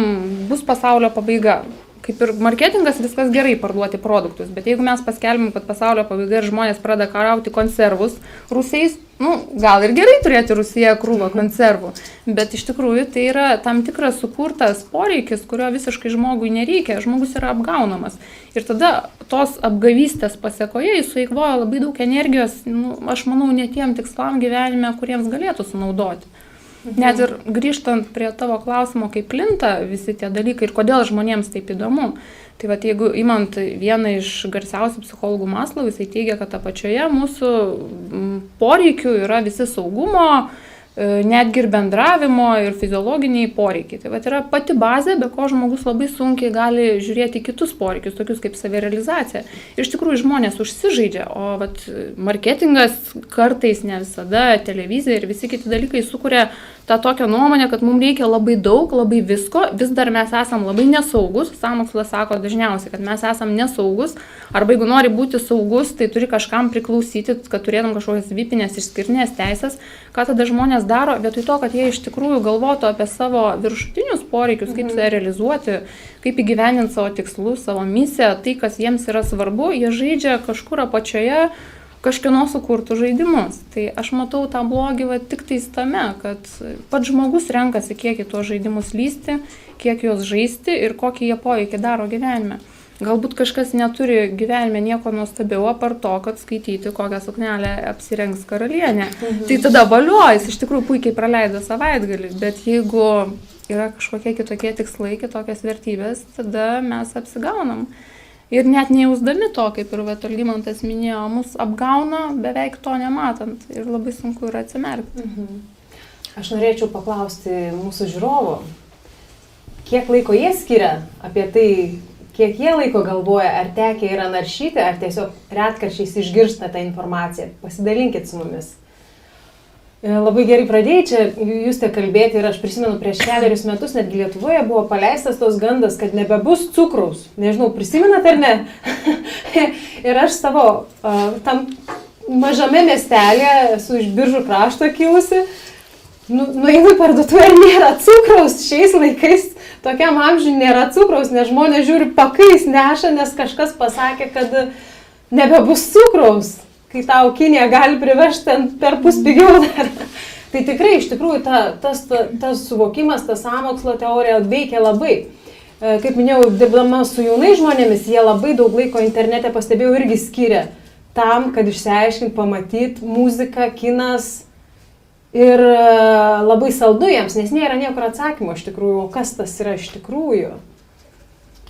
bus pasaulio pabaiga. Kaip ir marketingas, viskas gerai parduoti produktus, bet jeigu mes paskelbim, kad pasaulio pabaiga ir žmonės pradeda karauti konservus rusiais, gal ir gerai turėti Rusijoje krūvą konservų, bet iš tikrųjų tai yra tam tikras sukurtas poreikis, kurio visiškai žmogui nereikia, žmogus yra apgaunamas. Ir tada tos apgavystės pasekoje jis sueikvoja labai daug energijos, aš manau, ne tiem tikslam gyvenime, kuriems galėtų sunaudoti. Net ir grįžtant prie tavo klausimo, kaip plinta visi tie dalykai ir kodėl žmonėms taip įdomu. Tai vat, jeigu imant vieną iš garsiausių psichologų Maslow, jisai teigia, kad apačioje mūsų poreikių yra visi saugumo, netgi ir bendravimo ir fiziologiniai poreikiai. Tai vat, yra pati bazė, be ko žmogus labai sunkiai gali žiūrėti kitus poreikius, tokius kaip savirealizacija. Ir iš tikrųjų žmonės užsižaidžia, o vat, marketingas kartais, ne visada, televizija ir visi kiti dalykai sukuria tą tokią nuomonę, kad mums reikia labai daug, labai visko, vis dar mes esam labai nesaugus, sąmokslas sako dažniausiai, kad mes esam nesaugus, arba jeigu nori būti saugus, tai turi kažkam priklausyti, kad turėtum kažkokias vipinės išskirtinės teisės, ką tada žmonės daro, vietoj to, kad jie iš tikrųjų galvotų apie savo viršutinius poreikius, kaip save realizuoti, kaip įgyvendinti savo tikslus, savo misiją, tai, kas jiems yra svarbu, jie žaidžia kažkur apačioje kažkieno sukurtų žaidimus. Tai aš matau tą blogį tik tais tame, kad pats žmogus renkasi, kiek į tuos žaidimus lysti, kiek juos žaisti ir kokį jie poveikį daro gyvenime. Galbūt kažkas neturi gyvenime nieko nuostabiau apart to, kad skaityti, kokią suknelę apsirengs karalienė. Tai tada valiuojas, iš tikrųjų puikiai praleido savaitgalį, bet jeigu yra kažkokie kitokie tikslai, kitokios vertybės, tada mes apsigaunam. Ir net nejausdami to, kaip ir Algimantas minėjo, mus apgauna beveik to nematant ir labai sunku yra atsimerkti. Aš norėčiau paklausti mūsų žiūrovų, kiek laiko jie skiria apie tai, kiek jie laiko galvoja, ar tekia yra naršyti, ar tiesiog retkarčiais išgirsta tą informaciją. Pasidalinkit su mumis. Labai gerai pradėjai čia, jūs te kalbėti ir aš prisimenu, prieš 4 metus netgi Lietuvoje buvo paleistas tos gandas, kad nebebus cukraus. Nežinau, prisimenat ar ne? Ir aš savo tam mažame miestelėje, esu iš Biržų krašto kilusi, nueinu į parduotuvę ir nėra cukraus. Šiais laikais tokiam amžiui nėra cukraus, nes žmonės žiūri pakais neša, nes kažkas pasakė, kad nebebus cukraus. Kai tau Kinija gali privežti ten per pigiau dar. Tai tikrai, iš tikrųjų, tas suvokimas, ta sąmokslo teorija veikia labai. Kaip minėjau, dirbdama su jaunais žmonėmis, jie labai daug laiko internete, pastebėjau, irgi skiria tam, kad išsiaiškint, pamatyt muziką, kinas. Ir labai saldu jiems, nes nėra niekur atsakymo iš tikrųjų, kas tas yra iš tikrųjų.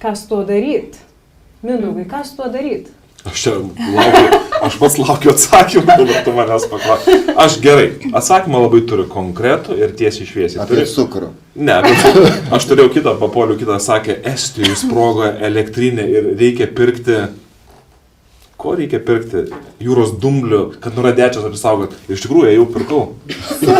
Kas tuo daryt? Mindaugai, kas tuo daryt? Aš pats laukiu atsakymą, dabar tu manęs paklausai. Aš gerai, atsakymą labai turiu konkretų ir tiesiai šviesiai. Apie cukrų. Ne, aš turėjau kitą, papolių kitą, sakė, Estijoje sprogo elektrinė ir reikia pirkti, ko reikia pirkti? Jūros dumblių, kad nuo radiacijos apsisaugot. Ir iš tikrųjų, jau pirkau.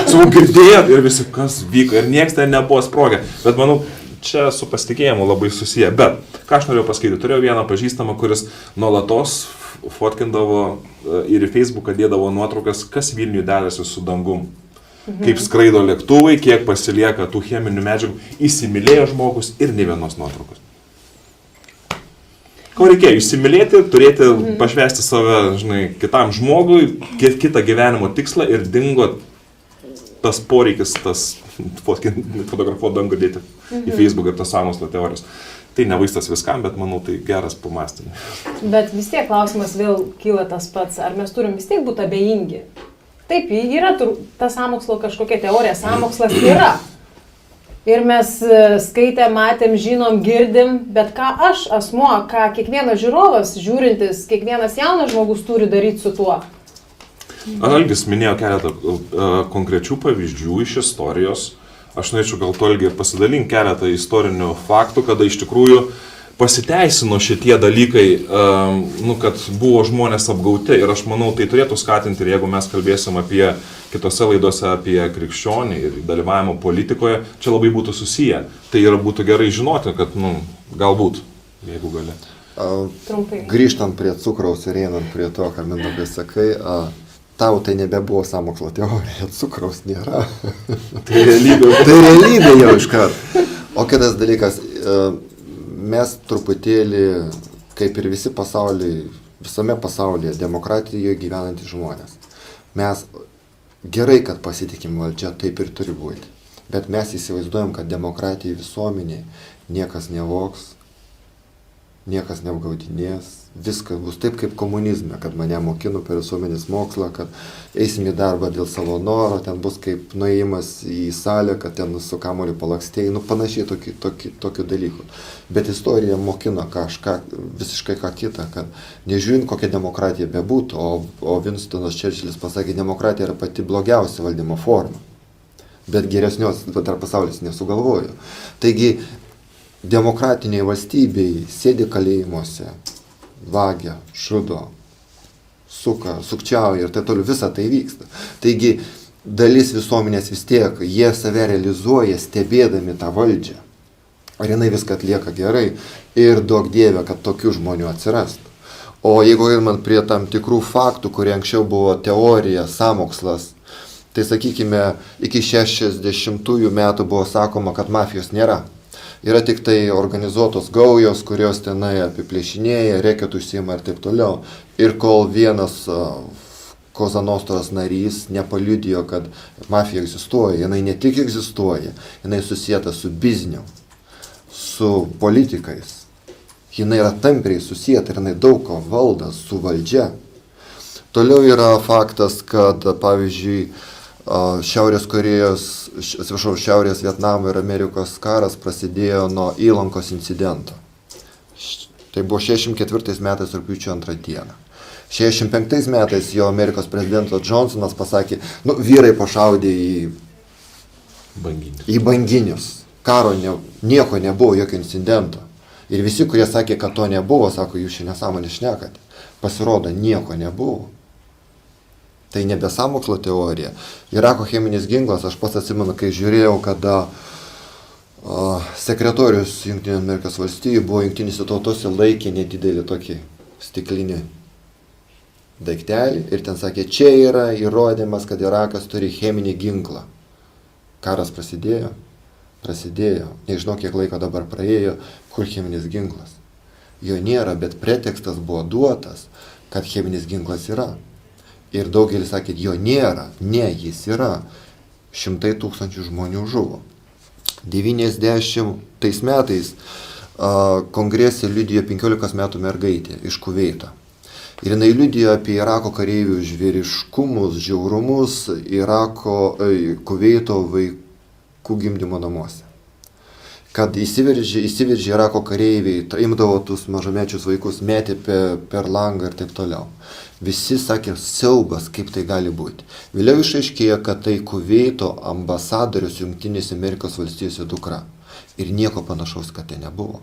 Su girdėjot ir visi, kas vyko, ir nieks ten nebuvo sprogę. Bet manau, čia su pasitikėjimu labai susiję. Bet, ką aš norėjau pasakyti, turėjau vieną pažįstamą, kuris nuolatos fotkindavo ir į Facebooką dėdavo nuotraukas, kas Vilniuje derasi su dangum. Kaip skraido lėktuvai, kiek pasilieka tų cheminių medžiagų, įsimylėjo žmogus ir ne vienos nuotraukos. Ko reikėjo? Įsimylėti, turėti, pašvesti save, žinai, kitam žmogui, kitą gyvenimo tikslą ir dingo tas poreikis, tas fotografuoti dangų dėti į Facebook ir tas sąmokslo teorijos. Tai ne vaistas viskam, bet manau, tai geras pamąstymas. Bet vis tiek klausimas vėl kyla tas pats, ar mes turim vis tiek būti abejingi? Taip, yra ta sąmokslo kažkokia teorija, sąmokslas yra. Ir mes skaitę, matėm, žinom, girdim, bet ką aš, asmuo, ką kiekvienas žiūrovas, žiūrintis, kiekvienas jaunas žmogus turi daryti su tuo? Algis minėjo keletą konkrečių pavyzdžių iš istorijos. Aš norėčiau gal to Algi pasidalinti keletą istorinių faktų, kada iš tikrųjų pasiteisino šitie dalykai, kad buvo žmonės apgauti. Ir aš manau, tai turėtų skatinti, ir jeigu mes kalbėsim apie kitose laidose apie krikščionį ir dalyvavimo politikoje, čia labai būtų susiję. Tai būtų gerai žinoti, kad, galbūt, jeigu gali. Grįžtant prie cukraus ir einant prie to, ką Mindaugai sakai, tau tai nebebuvo sąmokslo teorija, cukraus nėra. Tai realybė. Tai realybė jau iškart. O kitas dalykas, mes truputėlį, kaip ir visi pasauliai, visame pasaulyje, demokratijoje gyvenantys žmonės. Mes gerai, kad pasitikim valdžia, taip ir turi būti. Bet mes įsivaizduojam, kad demokratijai visuomeniai niekas nevoks, niekas neapgaudinės, viskas bus taip kaip komunizme, kad mane mokino per visuomenės mokslą, kad eisim į darbą dėl savo noro, ten bus kaip nuėjimas į salę, kad ten su kamuoliu palakstėjai, panašiai tokių dalykų. Bet istorija mokino kažką, visiškai ką kitą, kad nežiūrint kokia demokratija bebūtų, o Winstonas Churchillis pasakė, demokratija yra pati blogiausia valdymo forma, bet geresnios dar pasaulis nesugalvojo. Taigi, demokratiniai valstybei sėdi kalėjimuose, vagia, žudo, sukčiauja ir taip toliau, visa tai vyksta. Taigi, dalis visuomenės vis tiek, jie save realizuoja stebėdami tą valdžią. Ar jinai viską atlieka gerai ir duok Dieve, kad tokių žmonių atsirastų. O jeigu man prie tam tikrų faktų, kurie anksčiau buvo teorija, sąmokslas, tai sakykime, iki 60-ųjų metų buvo sakoma, kad mafijos nėra. Yra tik tai organizuotos gaujos, kurios tenai apiplėšinėja, reketų užsiima ir taip toliau. Ir kol vienas Cosa Nostros narys nepaliudijo, kad mafija egzistuoja, jinai ne tik egzistuoja, jinai susieta su bizniu, su politikais. Jinai yra tampriai susieta ir jinai daug ko valdo su valdžia. Toliau yra faktas, kad pavyzdžiui, Šiaurės Vietnamo ir Amerikos karas prasidėjo nuo įlankos incidento. Tai buvo 64 metais rugpjūčio 2 dieną. 65 metais jo Amerikos prezidentas Johnsonas pasakė, vyrai pašaudė į banginius. Karo nieko nebuvo, jokio incidento. Ir visi, kurie sakė, kad to nebuvo, sako, jūs čia nesąmonę šnekate. Pasirodo, nieko nebuvo. Tai nebe sąmokslo teorija. Irako cheminis ginklas, aš pats atsimenu, kai žiūrėjau, kada sekretorius Jungtinių Amerikos valstijų buvo Jungtinėse tautose laikė nedidelį tokį stiklinį daiktelį ir ten sakė, čia yra įrodymas, kad Irakas turi cheminį ginklą. Karas prasidėjo, nežinau, kiek laiko dabar praėjo, kur cheminis ginklas. Jo nėra, bet pretekstas buvo duotas, kad cheminis ginklas yra. Ir daugelis sakė, jo nėra, ne, jis yra. 100 000 žmonių žuvo. 90 metais kongrese liudijo 15 metų mergaitė iš Kuveito. Ir jinai liudijo apie Irako kareivių žvėriškumus, žiaurumus Kuveito vaikų gimdymo namuose. Kad įsiveržė Irako kareiviai, imdavo tus mažamečius vaikus, metė per langą ir taip toliau. Visi sakė, siaubas, kaip tai gali būti. Vėliau išaiškėjo, kad tai Kuveito ambasadorius Jungtinėse Amerikos valstijose dukra. Ir nieko panašaus, kad tai nebuvo.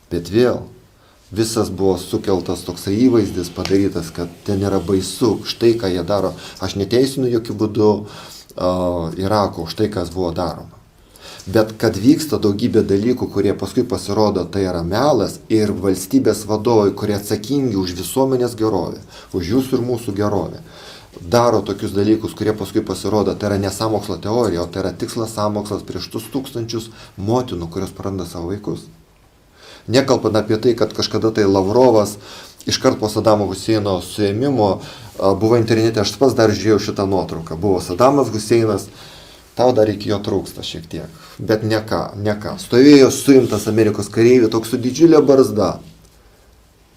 Bet vėl, visas buvo sukeltas toksai įvaizdis padarytas, kad ten yra baisu, štai ką jie daro. Aš neteisinu jokių būdų Irako už tai, kas buvo daroma. Bet kad vyksta daugybė dalykų, kurie paskui pasirodo, tai yra melas ir valstybės vadovai, kurie atsakingi už visuomenės gerovę, už jūsų ir mūsų gerovę, daro tokius dalykus, kurie paskui pasirodo, tai yra ne sąmokslo teorija, o tai yra tikslas sąmokslas prieš tūkstančius motinų, kurios praranda savo vaikus. Nekalbant apie tai, kad kažkada tai Lavrovas iškart po Sadamo Huseino suėmimo buvo internete, aš pats dar žiūrėjau šitą nuotrauką, buvo Sadamas Huseinas, tau dar iki jo trūksta šiek tiek, bet ne ką. Stovėjo suimtas Amerikos kareivių, toks su didžiulė barzda.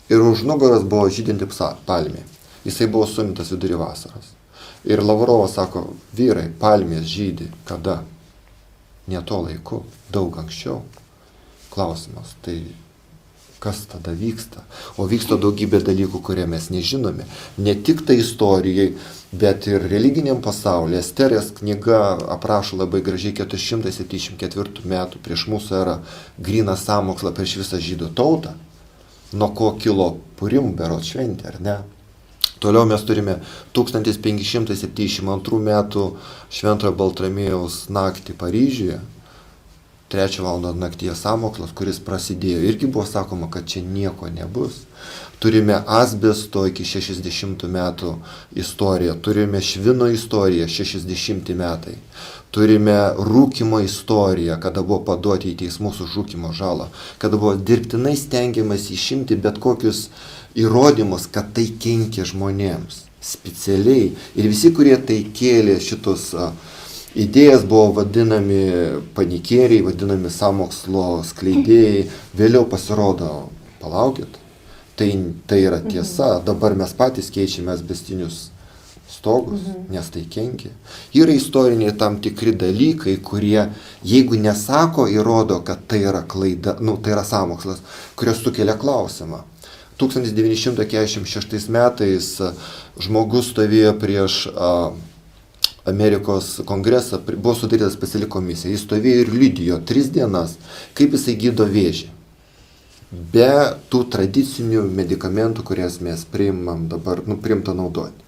Ir už nugaros buvo žydinti palmė. Jisai buvo suimtas vidury vasaros. Ir Lavrovas sako, vyrai, palmės žydi. Kada? Ne tuo laiku, daug anksčiau. Klausimas, tai kas tada vyksta? O vyksta daugybė dalykų, kurie mes nežinome. Ne tik tai istorijai, bet ir religiniam pasaulyje. Esterės knyga aprašo labai gražiai 474 metų prieš mūsų erą gryną sąmokslą prieš visą žydų tautą. Nuo ko kilo Purim berods šventė, ar ne? Toliau mes turime 1572 metų Šventojo Baltramiejaus naktį Paryžiuje. 3 valandą naktyje sąmokslas, kuris prasidėjo. Irgi buvo sakoma, kad čia nieko nebus. Turime asbesto iki 60 metų istoriją. Turime švino istoriją 60 metai. Turime rūkimo istoriją, kada buvo paduoti į teismus už rūkimo žalą. Kada buvo dirbtinai stengiamas išimti bet kokius įrodymus, kad tai kenkia žmonėms. Specialiai. Ir visi, kurie tai kėlė šitos idėjas, buvo vadinami panikieriai, vadinami sąmokslo skleidėjai. Vėliau pasirodo, palaukit, tai yra tiesa. Dabar mes patys keičiame asbestinius stogus, nes tai kenkia. Yra istoriniai tam tikri dalykai, kurie, jeigu nesako, įrodo, kad tai yra klaida, tai yra sąmokslas, kurios sukelia klausimą. 1946 metais žmogus stovėjo prieš Amerikos kongresą, buvo sudaryta speciali komisija. Jis stovėjo ir liudijo 3 dienas, kaip jisai gydo vėžį. Be tų tradicinių medikamentų, kurias mes priimam dabar, priimta naudoti.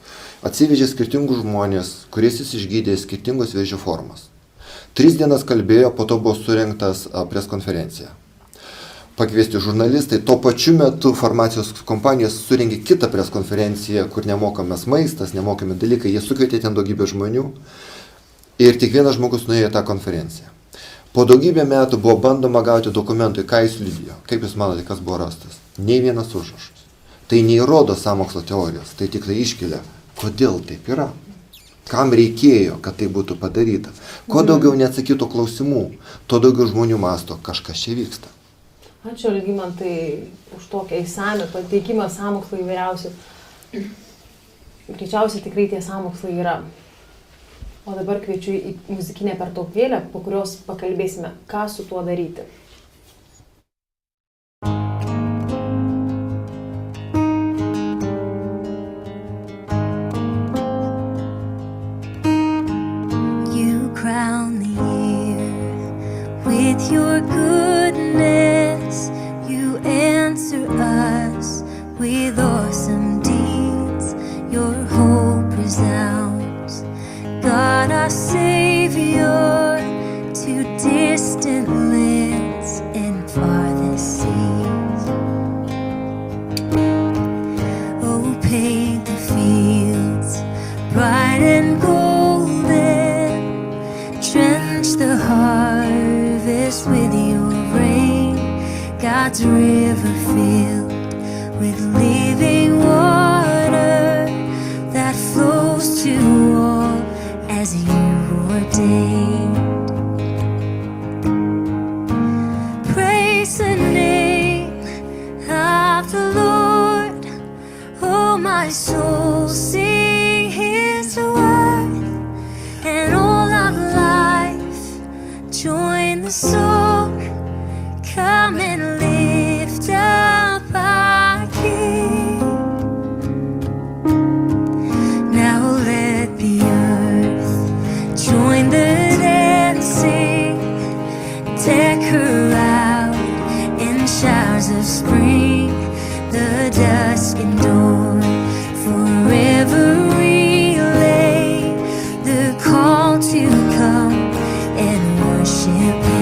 Atsivežė skirtingus žmonės, kuriais jis išgydė skirtingos vėžio formas. 3 dienas kalbėjo, po to buvo surengtas preskonferencija. Pakviesti žurnalistai, tuo pačiu metu farmacijos kompanijos surengė kitą preskonferenciją, kur nemokamas maistas, nemokami dalykai, jie sukvietė ten daugybę žmonių ir tik vienas žmogus nuėjo į tą konferenciją. Po daugybę metų buvo bandoma gauti dokumentų, ką jis liudijo. Kaip jūs manote, kas buvo rastas? Nei vienas užrašas. Tai neįrodo sąmokslo teorijos, tai tik tai iškelia, kodėl taip yra. Kam reikėjo, kad tai būtų padaryta. Kuo daugiau neatsakytų klausimų, tuo daugiau žmonių mąsto, kažkas čia vyksta. Ačiū, Algimantai, už tokią įsamią pateikimą sąmokslo įvairiausių. Greičiausiai tikrai tie sąmokslai yra. O dabar kviečiu į muzikinę pertraukėlę, po kurios pakalbėsime, ką su tuo daryti. You crown the year with your goodness. You answer us with awesome deeds. Your hope resounds. God, our Savior, to distant lands and farthest seas. Oh, paint the fields bright and golden, drench the harvest with your rain. God's river filled with living water that flows to all as you ordained. Praise the name of the Lord. Oh, my soul, sing His worth, and all of life join the song. Come and lift up our King. Now let the earth join the dancing, deck her out in showers of spring. The dusk and dawn forever relay the call to come and worship Him.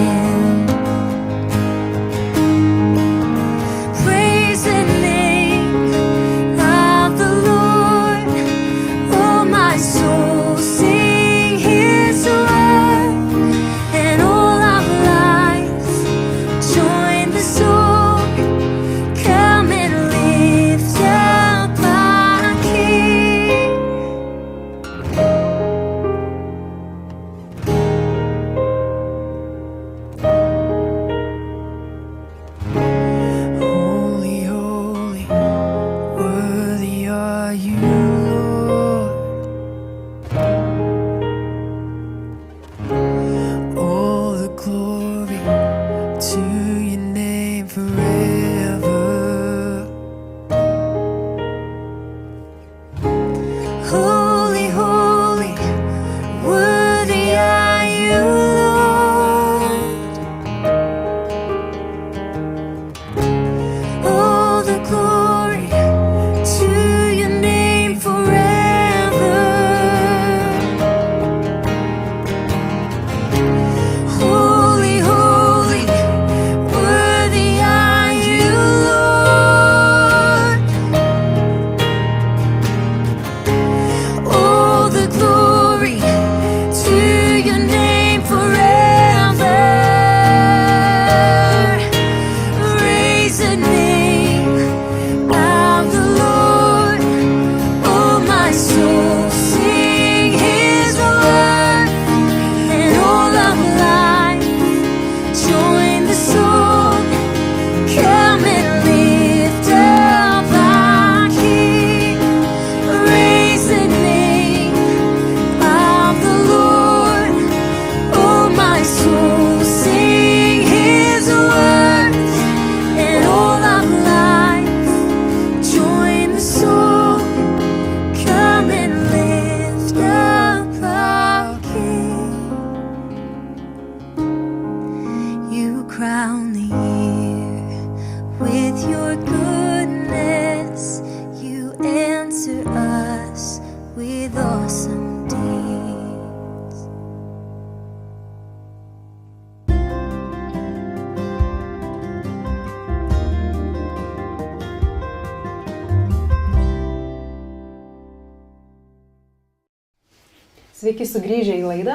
Sveiki sugrįžę į laidą.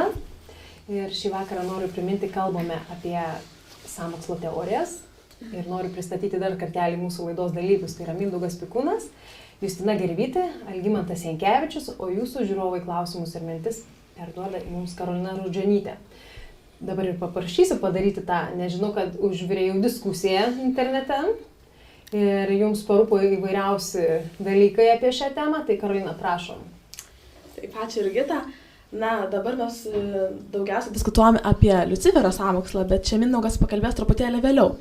Ir šį vakarą noriu priminti, kalbame apie sąmokslo teorijas. Ir noriu pristatyti dar kartelį mūsų laidos dalyvius. Tai yra Mindaugas Pikūnas, Justina Gervytė, Algimantas Jankevičius, o jūsų žiūrovai klausimus ir mintis perduoda mums Karolina Rudžionytė. Dabar ir paprašysiu padaryti tą, nežinau, kad užvirėjau diskusiją internete ir jums parūpo įvairiausi dalykai apie šią temą, tai Karolina, prašom. Taip, ačiū Jurgita. Na, dabar mes daugiausiai diskutuojame apie Liuciferio sąmokslą, bet čia Mindaugas pakalbės truputėlį vėliau.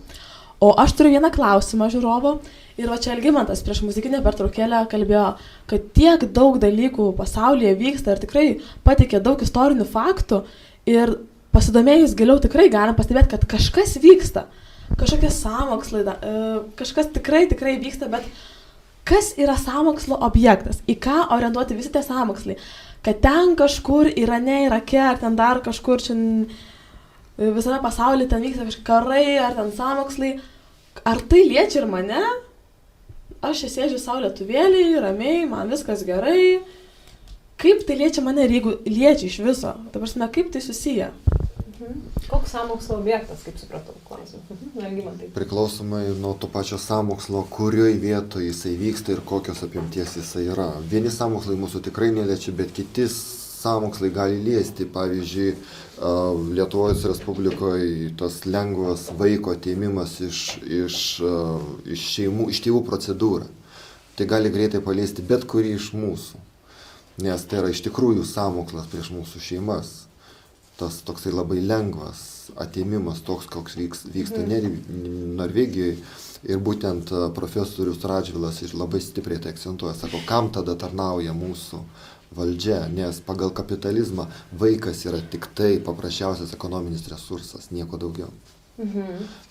O aš turiu vieną klausimą žiūrovo ir va čia Algimantas prieš muzikinę pertraukėlę kalbėjo, kad tiek daug dalykų pasaulyje vyksta ir tikrai pateikė daug istorinių faktų ir pasidomėjus giliau tikrai galim pastebėti, kad kažkas vyksta, kažkokie sąmokslai, kažkas tikrai vyksta, bet kas yra sąmokslo objektas, į ką orientuoti visi tie sąmokslai, kad ten kažkur Irane, Irake, ar ten dar kažkur čia visame pasaulyje ten vyksta kažkokie karai, ar ten sąmokslai, ar tai liečia ir mane? Aš čia sėdžiu sau lietuvėlį, ramiai, man viskas gerai. Kaip tai liečia mane ir jeigu liečia iš viso? Ta prasme, kaip tai susiję? Koks sąmokslo objektas, kaip supratau, klausimu? Algimantai. Priklausomai nuo to pačio sąmokslo, kurioje vietoje jisai vyksta ir kokios apimties jisai yra. Vieni sąmokslai mūsų tikrai neliečia, bet kiti sąmokslai gali liesti. Pavyzdžiui, Lietuvos Respublikoje tas lengvas vaiko atėmimas iš tėvų procedūra. Tai gali greitai paliesti bet kurį iš mūsų, nes tai yra iš tikrųjų sąmokslas prieš mūsų šeimas. Tas toksai labai lengvas atėmimas, toks, koks vyksta Norvegijoje. Ir būtent profesorius Radžvilas labai stipriai tai akcentuoja. Sako, kam tada tarnauja mūsų valdžia, nes pagal kapitalizmą vaikas yra tik tai paprasčiausias ekonominis resursas, nieko daugiau.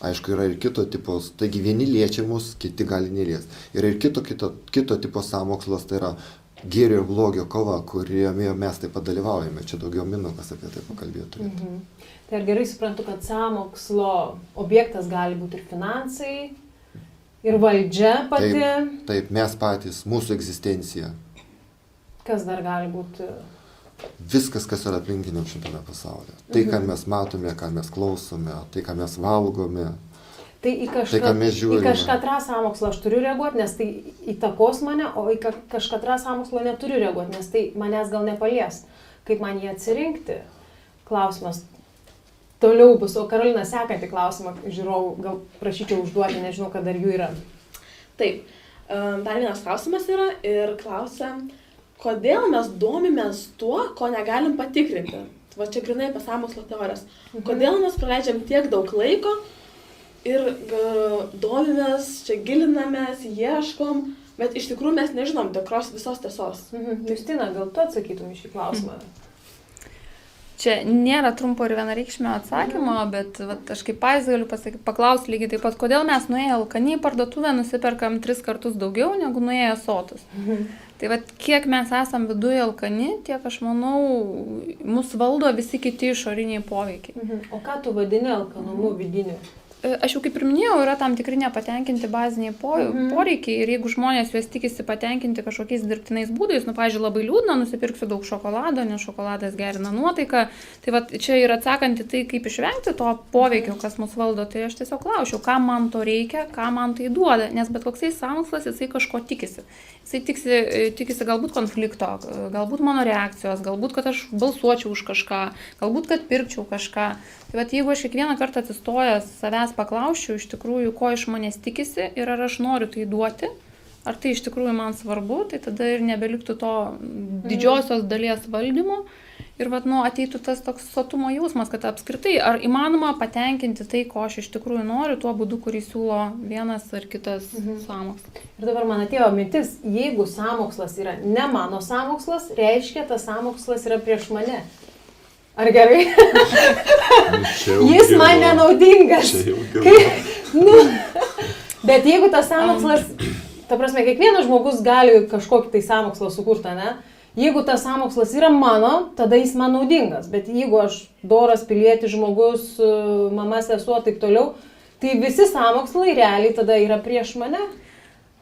Aišku, yra ir kito tipo, taigi vieni liečia mus, kiti gali neliesti. Yra ir kito tipo sąmokslas, tai yra gėrio ir blogio kova, kurioje mes taip pat dalyvaujame. Čia daugiau Mindaugas apie tai pakalbėtų. Tai ar gerai suprantu, kad sąmokslo objektas gali būti ir finansai, ir valdžia pati? Taip, mes patys, mūsų egzistencija. Kas dar gali būti? Viskas, kas yra aplinkiniam šitame pasaulyje. Tai, ką mes matome, ką mes klausome, tai, ką mes valgome. Tai į kažką sąmokslą aš turiu reaguoti, nes tai įtakos mane, o į kažką sąmokslą neturiu reaguoti, nes tai manęs gal nepalies. Kaip man jį atsirinkti? Klausimas toliau bus, o Karolina, sekantį klausimą žiūrovų gal prašyčiau užduoti, nežinau, kad dar jų yra. Taip, dar vienas klausimas yra ir klausia, kodėl mes domimės tuo, ko negalim patikrinti. Va čia grinai apie sąmokslo teorijas. Kodėl mes praleidžiam tiek daug laiko ir domimės, čia gilinamės, ieškom, bet iš tikrųjų mes nežinom tikros visos tiesos. Justina, gal tu atsakytum į šį klausimą? Čia nėra trumpo ir vienareikšmio atsakymo, bet aš kaip pavyzdį galiu paklausti lygiai taip pat, kodėl mes nuėję alkani į parduotuvę nusiperkam 3 kartus daugiau negu nuėję sotus. Tai kiek mes esam viduje alkani, tiek aš manau, mus valdo visi kiti išoriniai poveikiai. O ką tu vadini alkanumu vidiniu? Aš jau kaip ir minėjau, yra tam tikri nepatenkinti baziniai poreikiai ir jeigu žmonės juos tikisi patenkinti kažkokiais dirbtinais būdais, pavyzdžiui, labai liūdna, nusipirksiu daug šokolado, nes šokoladas gerina nuotaiką, tai čia ir atsakant į tai, kaip išvengti to poveikio, kas mus valdo, tai aš tiesiog klausiu, kam man to reikia, ką man tai duoda, nes bet koksai sąmokslas jisai kažko tikisi. Jisai tikisi galbūt konflikto, galbūt mano reakcijos, galbūt, kad aš balsuočiau už kažką, galbūt, kad pirkčiau kažką. Tai jeigu aš kiekvieną kartą atsistojęs savęs paklausčiau iš tikrųjų, ko iš manęs tikisi ir ar aš noriu tai duoti, ar tai iš tikrųjų man svarbu, tai tada ir nebeliktų to didžiosios dalies valdymo ir ateitų tas toks sotumo jausmas, kad apskritai ar įmanoma patenkinti tai, ko aš iš tikrųjų noriu, tuo būdu, kurį siūlo vienas ar kitas sąmokslas. Ir dabar man atėjo mintis, jeigu sąmokslas yra ne mano sąmokslas, reiškia, tas sąmokslas yra prieš mane. Ar gerai? Jis man nenaudingas. Bet jeigu tas sąmokslas, ta prasme, kiekvienas žmogus gali kažkokį tai sąmokslą sukurti, ne? Jeigu tas sąmokslas yra mano, tada jis man naudingas. Bet jeigu aš doras pilietis žmogus, mama, sesuo, taip toliau, tai visi sąmokslai realiai tada yra prieš mane.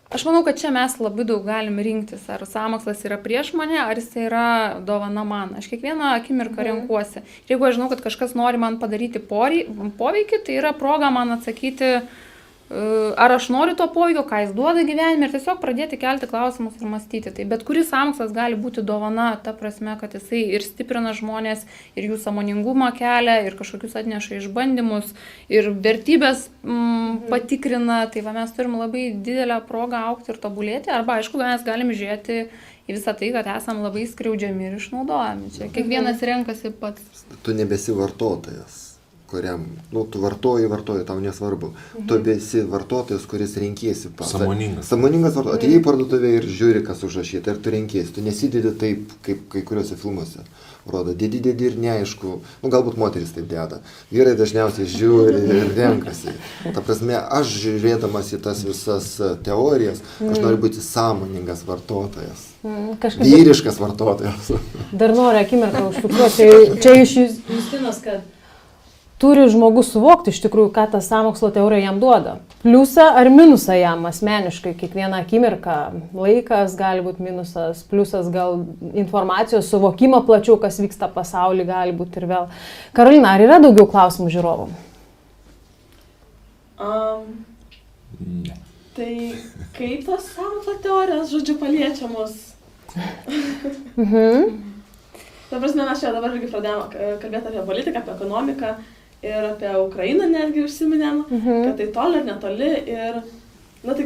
Aš manau, kad čia mes labai daug galim rinktis, ar sąmokslas yra prieš mane, ar jis yra dovana man. Aš kiekvieną akimirką renkuosi. Ir jeigu aš žinau, kad kažkas nori man padaryti poveikį, tai yra proga man atsakyti, ar aš noriu to poveikio, ką jis duoda gyvenime ir tiesiog pradėti kelti klausimus ir mąstyti. Tai bet kuris sąmokslas gali būti dovana, ta prasme, kad jisai ir stiprina žmonės, ir jų sąmoningumą kelia, ir kažkokius atneša išbandymus, ir vertybės patikrina. Tai va, mes turim labai didelę progą augti ir tobulėti. Arba, aišku, mes galim žiūrėti į visą tai, kad esam labai skriaudžiami ir išnaudojami. Čia kiekvienas renkasi pats. Tu nebesi vartotojas, kuriam, tu vartoji, tau nesvarbu. Tu besi vartotojas, kuris renkiesi pats. Sąmoningas. Sąmoningas vartotojas. Atėjai į parduotuvę ir žiūri, kas užrašyta, ir tu renkiesi. Tu nesidedi taip, kaip kai kuriuose filmuose rodo. Dedi ir neaišku, galbūt moteris taip deda. Vyrai dažniausiai žiūri ir renkasi. Ta prasme, aš žiūrėdamas į tas visas teorijas, aš noriu būti sąmoningas vartotojas. Vyriškas vartotojas. Dar noriu akimirką užfiksuoti. Čia iš Justinos, kad turi žmogus suvokti iš tikrųjų, ką ta sąmokslo teorija jam duoda. Pliusą ar minusą jam asmeniškai kiekvieną akimirką. Laikas gali būti minusas, pliusas gal informacijos suvokimo plačiau, kas vyksta pasaulyje, gali būti ir vėl. Karolina, ar yra daugiau klausimų žiūrovom? Ne. Tai kaip tos sąmokslo teorijos, žodžiu, paliečia mus? Ta prasme, mes čia dabar irgi pradėjome kalbėti apie politiką, apie ekonomiką. Ir apie Ukrainą netgi užsiminėm, kad tai toli ir netoli. Ir, tai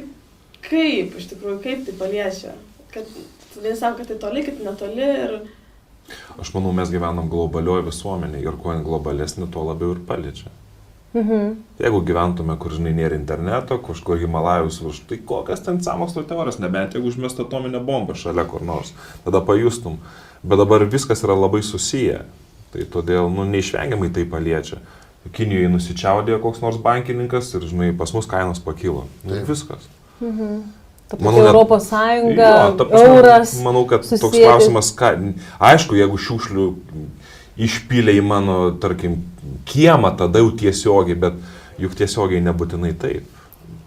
kaip, iš tikrųjų, kaip tai paliečia? Kad vieni sako, kad tai toli, kad netoli. Ir... Aš manau, mes gyvenam globalioje visuomenėje ir kuo globalesnė, tuo labiau ir paliečia. Jeigu gyventume, kur, žinai, nėra interneto, kažkur Himalajus už, tai kokias ten sąmokslo teorijos, nebent jeigu užmestų atominę bombą šalia kur nors, tada pajustum. Bet dabar viskas yra labai susiję, tai todėl, neišvengiamai tai paliečia. Kinijoje nusičiaudėjo koks nors bankininkas ir, žinai, pas mus kainos pakilo. Viskas. Ta pati Europos Sąjunga, euras. Manau, kad toks klausimas, aišku, jeigu šiukšlių išpylė į mano, tarkim, kiemą, tada jau tiesiogiai, bet juk tiesiogiai nebūtinai taip.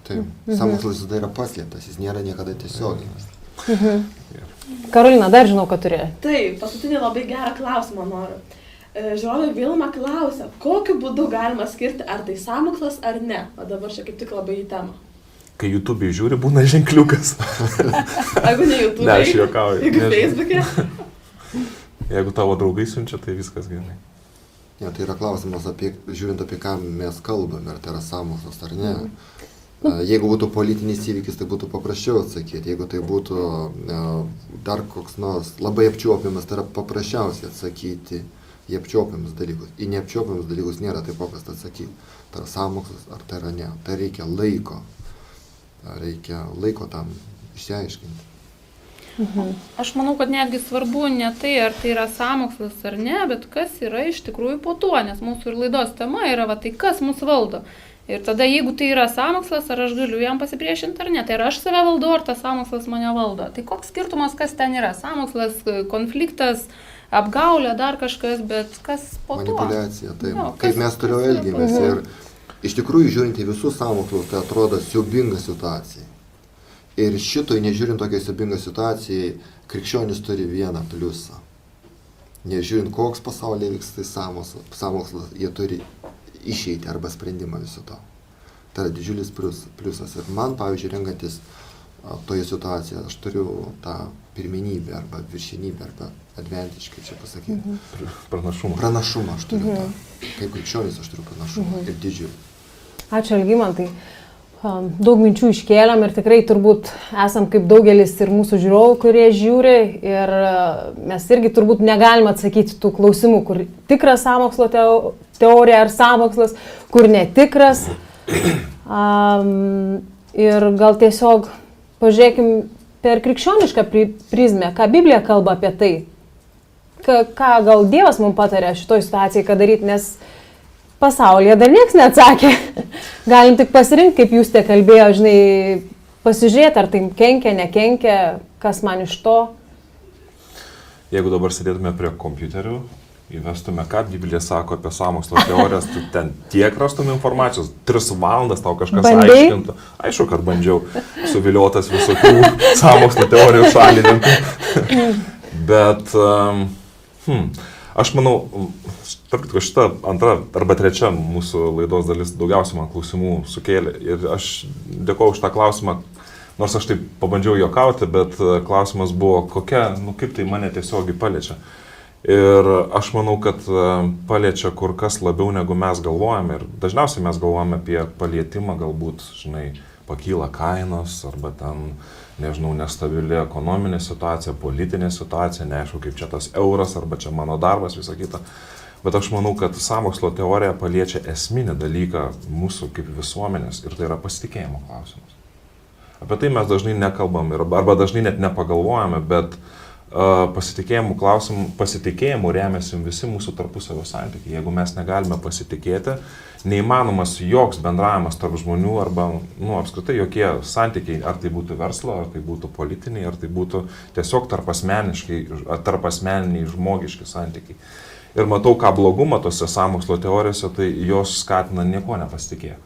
Taip, sąmokslas tada yra paslėptas, jis nėra niekada tiesiogiai. Karolina, dar žinau, kad turi. Taip, paskutinį labai gerą klausimą noriu. Žiūrovė Vilma klausia, kokiu būdu galima skirti, ar tai sąmokslas ar ne. O dabar čia kaip tik labai į temą. Kai YouTube'ai žiūri, būna ženkliukas. Jeigu ne YouTube'ai, ne, aš juokauju. Jeigu Facebook'e. Jeigu tavo draugai siunčia, tai viskas gerai. Ja, tai yra klausimas, žiūrint apie ką mes kalbame, ar tai yra sąmokslas ar ne. Jeigu būtų politinis įvykis, tai būtų paprasčiau atsakyti. Jeigu tai būtų dar koks nors labai apčiuopiamas, tai yra paprasčiausiai atsakyti į apčiuopiamus dalykus. Į neapčiuopiamus dalykus nėra taip paprasta atsakyti. Tai yra sąmokslas ar tai yra ne. Tai reikia laiko. Reikia laiko tam išsiaiškinti. Aš manau, kad netgi svarbu ne tai, ar tai yra sąmokslas ar ne, bet kas yra iš tikrųjų po tuo, nes mūsų ir laidos tema yra, tai kas mus valdo. Ir tada, jeigu tai yra sąmokslas, ar aš galiu jam pasipriešinti ar ne, tai ar aš save valdau, ar tas sąmokslas mane valdo. Tai koks skirtumas, kas ten yra? Sąmokslas, konfliktas, apgaulė, dar kažkas, bet kas po to? Manipuliacija, taip. Kaip mes toliau elgiamės. Ir iš tikrųjų, žiūrint į visus sąmokslus, tai atrodo siaubinga situacija. Ir šitoj, nežiūrint tokiai siaubingai situacijai, krikščionis turi vieną pliusą. Nežiūrint, koks pasaulyje vyksta tai sąmokslas, jie turi išeiti arba sprendimą viso to. Tai yra didžiulis pliusas. Ir man, pavyzdžiui, renkantis toje situacijoje, aš turiu tą pirmenybę arba viršenybę arba advantage, kaip čia pasakyti. Pranašumą. Pranašumą aš turiu tą. Kaip krikščionis aš turiu pranašumą ir didžiulį. Ačiū, Algimantai. Daug minčių iškėlėm ir tikrai turbūt esam kaip daugelis ir mūsų žiūrovų, kurie žiūri. Ir mes irgi turbūt negalim atsakyti tų klausimų, kur tikras sąmokslo teorija ar sąmokslas, kur netikras. Ir gal tiesiog pažiūrėkim per krikščionišką prizmę, ką Biblija kalba apie tai. Ką gal Dievas mums patarė šitoj situacijai, ką daryti, nes pasaulyje dar nieks neatsakė. Galim tik pasirinkti, kaip jūs te kalbėjo, žinai, pasižiūrėti, ar tai kenkia, nekenkia, kas man iš to. Jeigu dabar sėdėtume prie kompiuterių įvestume, ką Biblija sako apie sąmokslo teorijas, tu ten tiek rastum informacijos, 3 valandas tau kažkas aiškintų. Aišku, kad bandžiau, suviliotas visokių sąmokslo teorijų šalininkų. Bet, aš manau, šita antra arba trečia mūsų laidos dalis daugiausiai man klausimų sukėlė. Ir aš dėkoju už tą klausimą, nors aš taip pabandžiau juokauti, bet klausimas buvo, kaip tai mane tiesiogiai paliečia. Ir aš manau, kad paliečia kur kas labiau negu mes galvojame. Ir dažniausiai mes galvojame apie palietimą, galbūt, pakyla kainos arba ten, nežinau, nestabili ekonominė situacija, politinė situacija, neaišku, kaip čia tas euras arba čia mano darbas, visa kita. Bet aš manau, kad sąmokslo teorija paliečia esminį dalyką mūsų kaip visuomenės ir tai yra pasitikėjimo klausimas. Apie tai mes dažnai nekalbam arba dažnai net nepagalvojame, bet pasitikėjimu remiasi visi mūsų tarpusavio santykiai. Jeigu mes negalime pasitikėti, neįmanomas joks bendravimas tarp žmonių arba apskritai jokie santykiai, ar tai būtų verslo, ar tai būtų politiniai, ar tai būtų tiesiog tarp asmeniniai žmogiški santykiai. Ir matau, ką blogumą tose sąmokslo teorijose, tai jos skatina nieko nepasitikėti.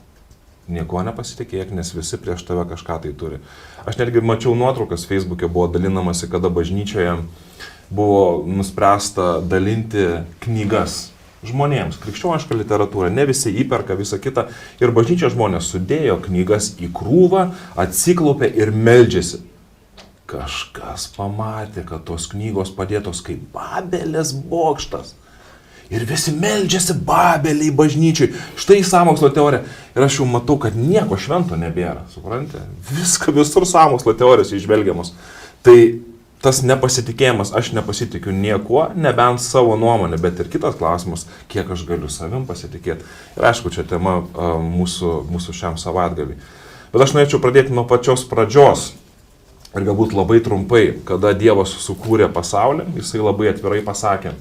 Nieko nepasitikėk, nes visi prieš tave kažką tai turi. Aš netgi mačiau nuotraukas Facebook'e, buvo dalinamasi, kada bažnyčioje buvo nuspręsta dalinti knygas žmonėms, krikščionišką literatūrą, ne visi įperka visą kitą. Ir bažnyčia žmonės sudėjo knygas į krūvą, atsiklaupė ir meldžiasi. Kažkas pamatė, kad tos knygos padėtos kaip Babelės bokštas. Ir visi meldžiasi Babeliai bažnyčiai. Štai sąmokslo teorija. Ir aš jau matau, kad nieko švento nebėra. Suprantate? Visur sąmokslo teorijos išvelgiamos. Tai tas nepasitikėjimas, aš nepasitikiu niekuo, nebent savo nuomonę, bet ir kitas klausimas, kiek aš galiu savim pasitikėti. Ir aišku, čia tema mūsų šiam savaitgaliui. Bet aš norėčiau pradėti nuo pačios pradžios. Ir galbūt labai trumpai, kada Dievas sukūrė pasaulį, jisai labai atvirai pasakė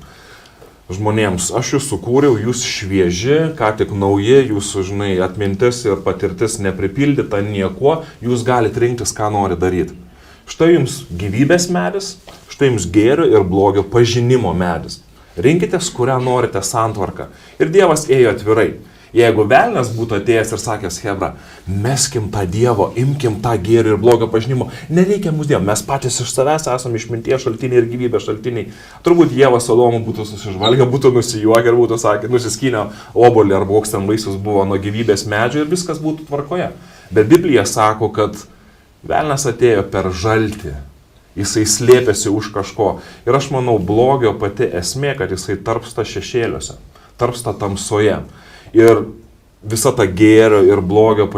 žmonėms, aš jūs sukūriau, jūs švieži, ką tik nauji, jūsų, atmintis ir patirtis nepripildyta niekuo, jūs galite rinktis, ką nori daryti. Štai jums gyvybės medis, štai jums gėrio ir blogio pažinimo medis. Rinkitės, kurią norite santvarką. Ir Dievas ėjo atvirai. Jeigu velnias būtų atėjęs ir sakęs, Hebra, meskim tą Dievo, imkim tą gėrio ir blogio pažinimo, nereikia mūsų Dievo, mes patys iš savęs esame išminties šaltiniai ir gyvybės šaltiniai. Turbūt Dievas Sodomų būtų susižvalgę, būtų nusijuokę ir būtų sakę, nusiskynę obolį arba koks ten vaisius buvo nuo gyvybės medžio ir viskas būtų tvarkoje. Bet Biblija sako, kad velnias atėjo per žaltį. Jisai slėpėsi už kažko. Ir aš manau, blogio pati esmė, kad jisai tarpsta šešėliuose, tarpsta tamsoje. Ir visa ta gėrio ir blogio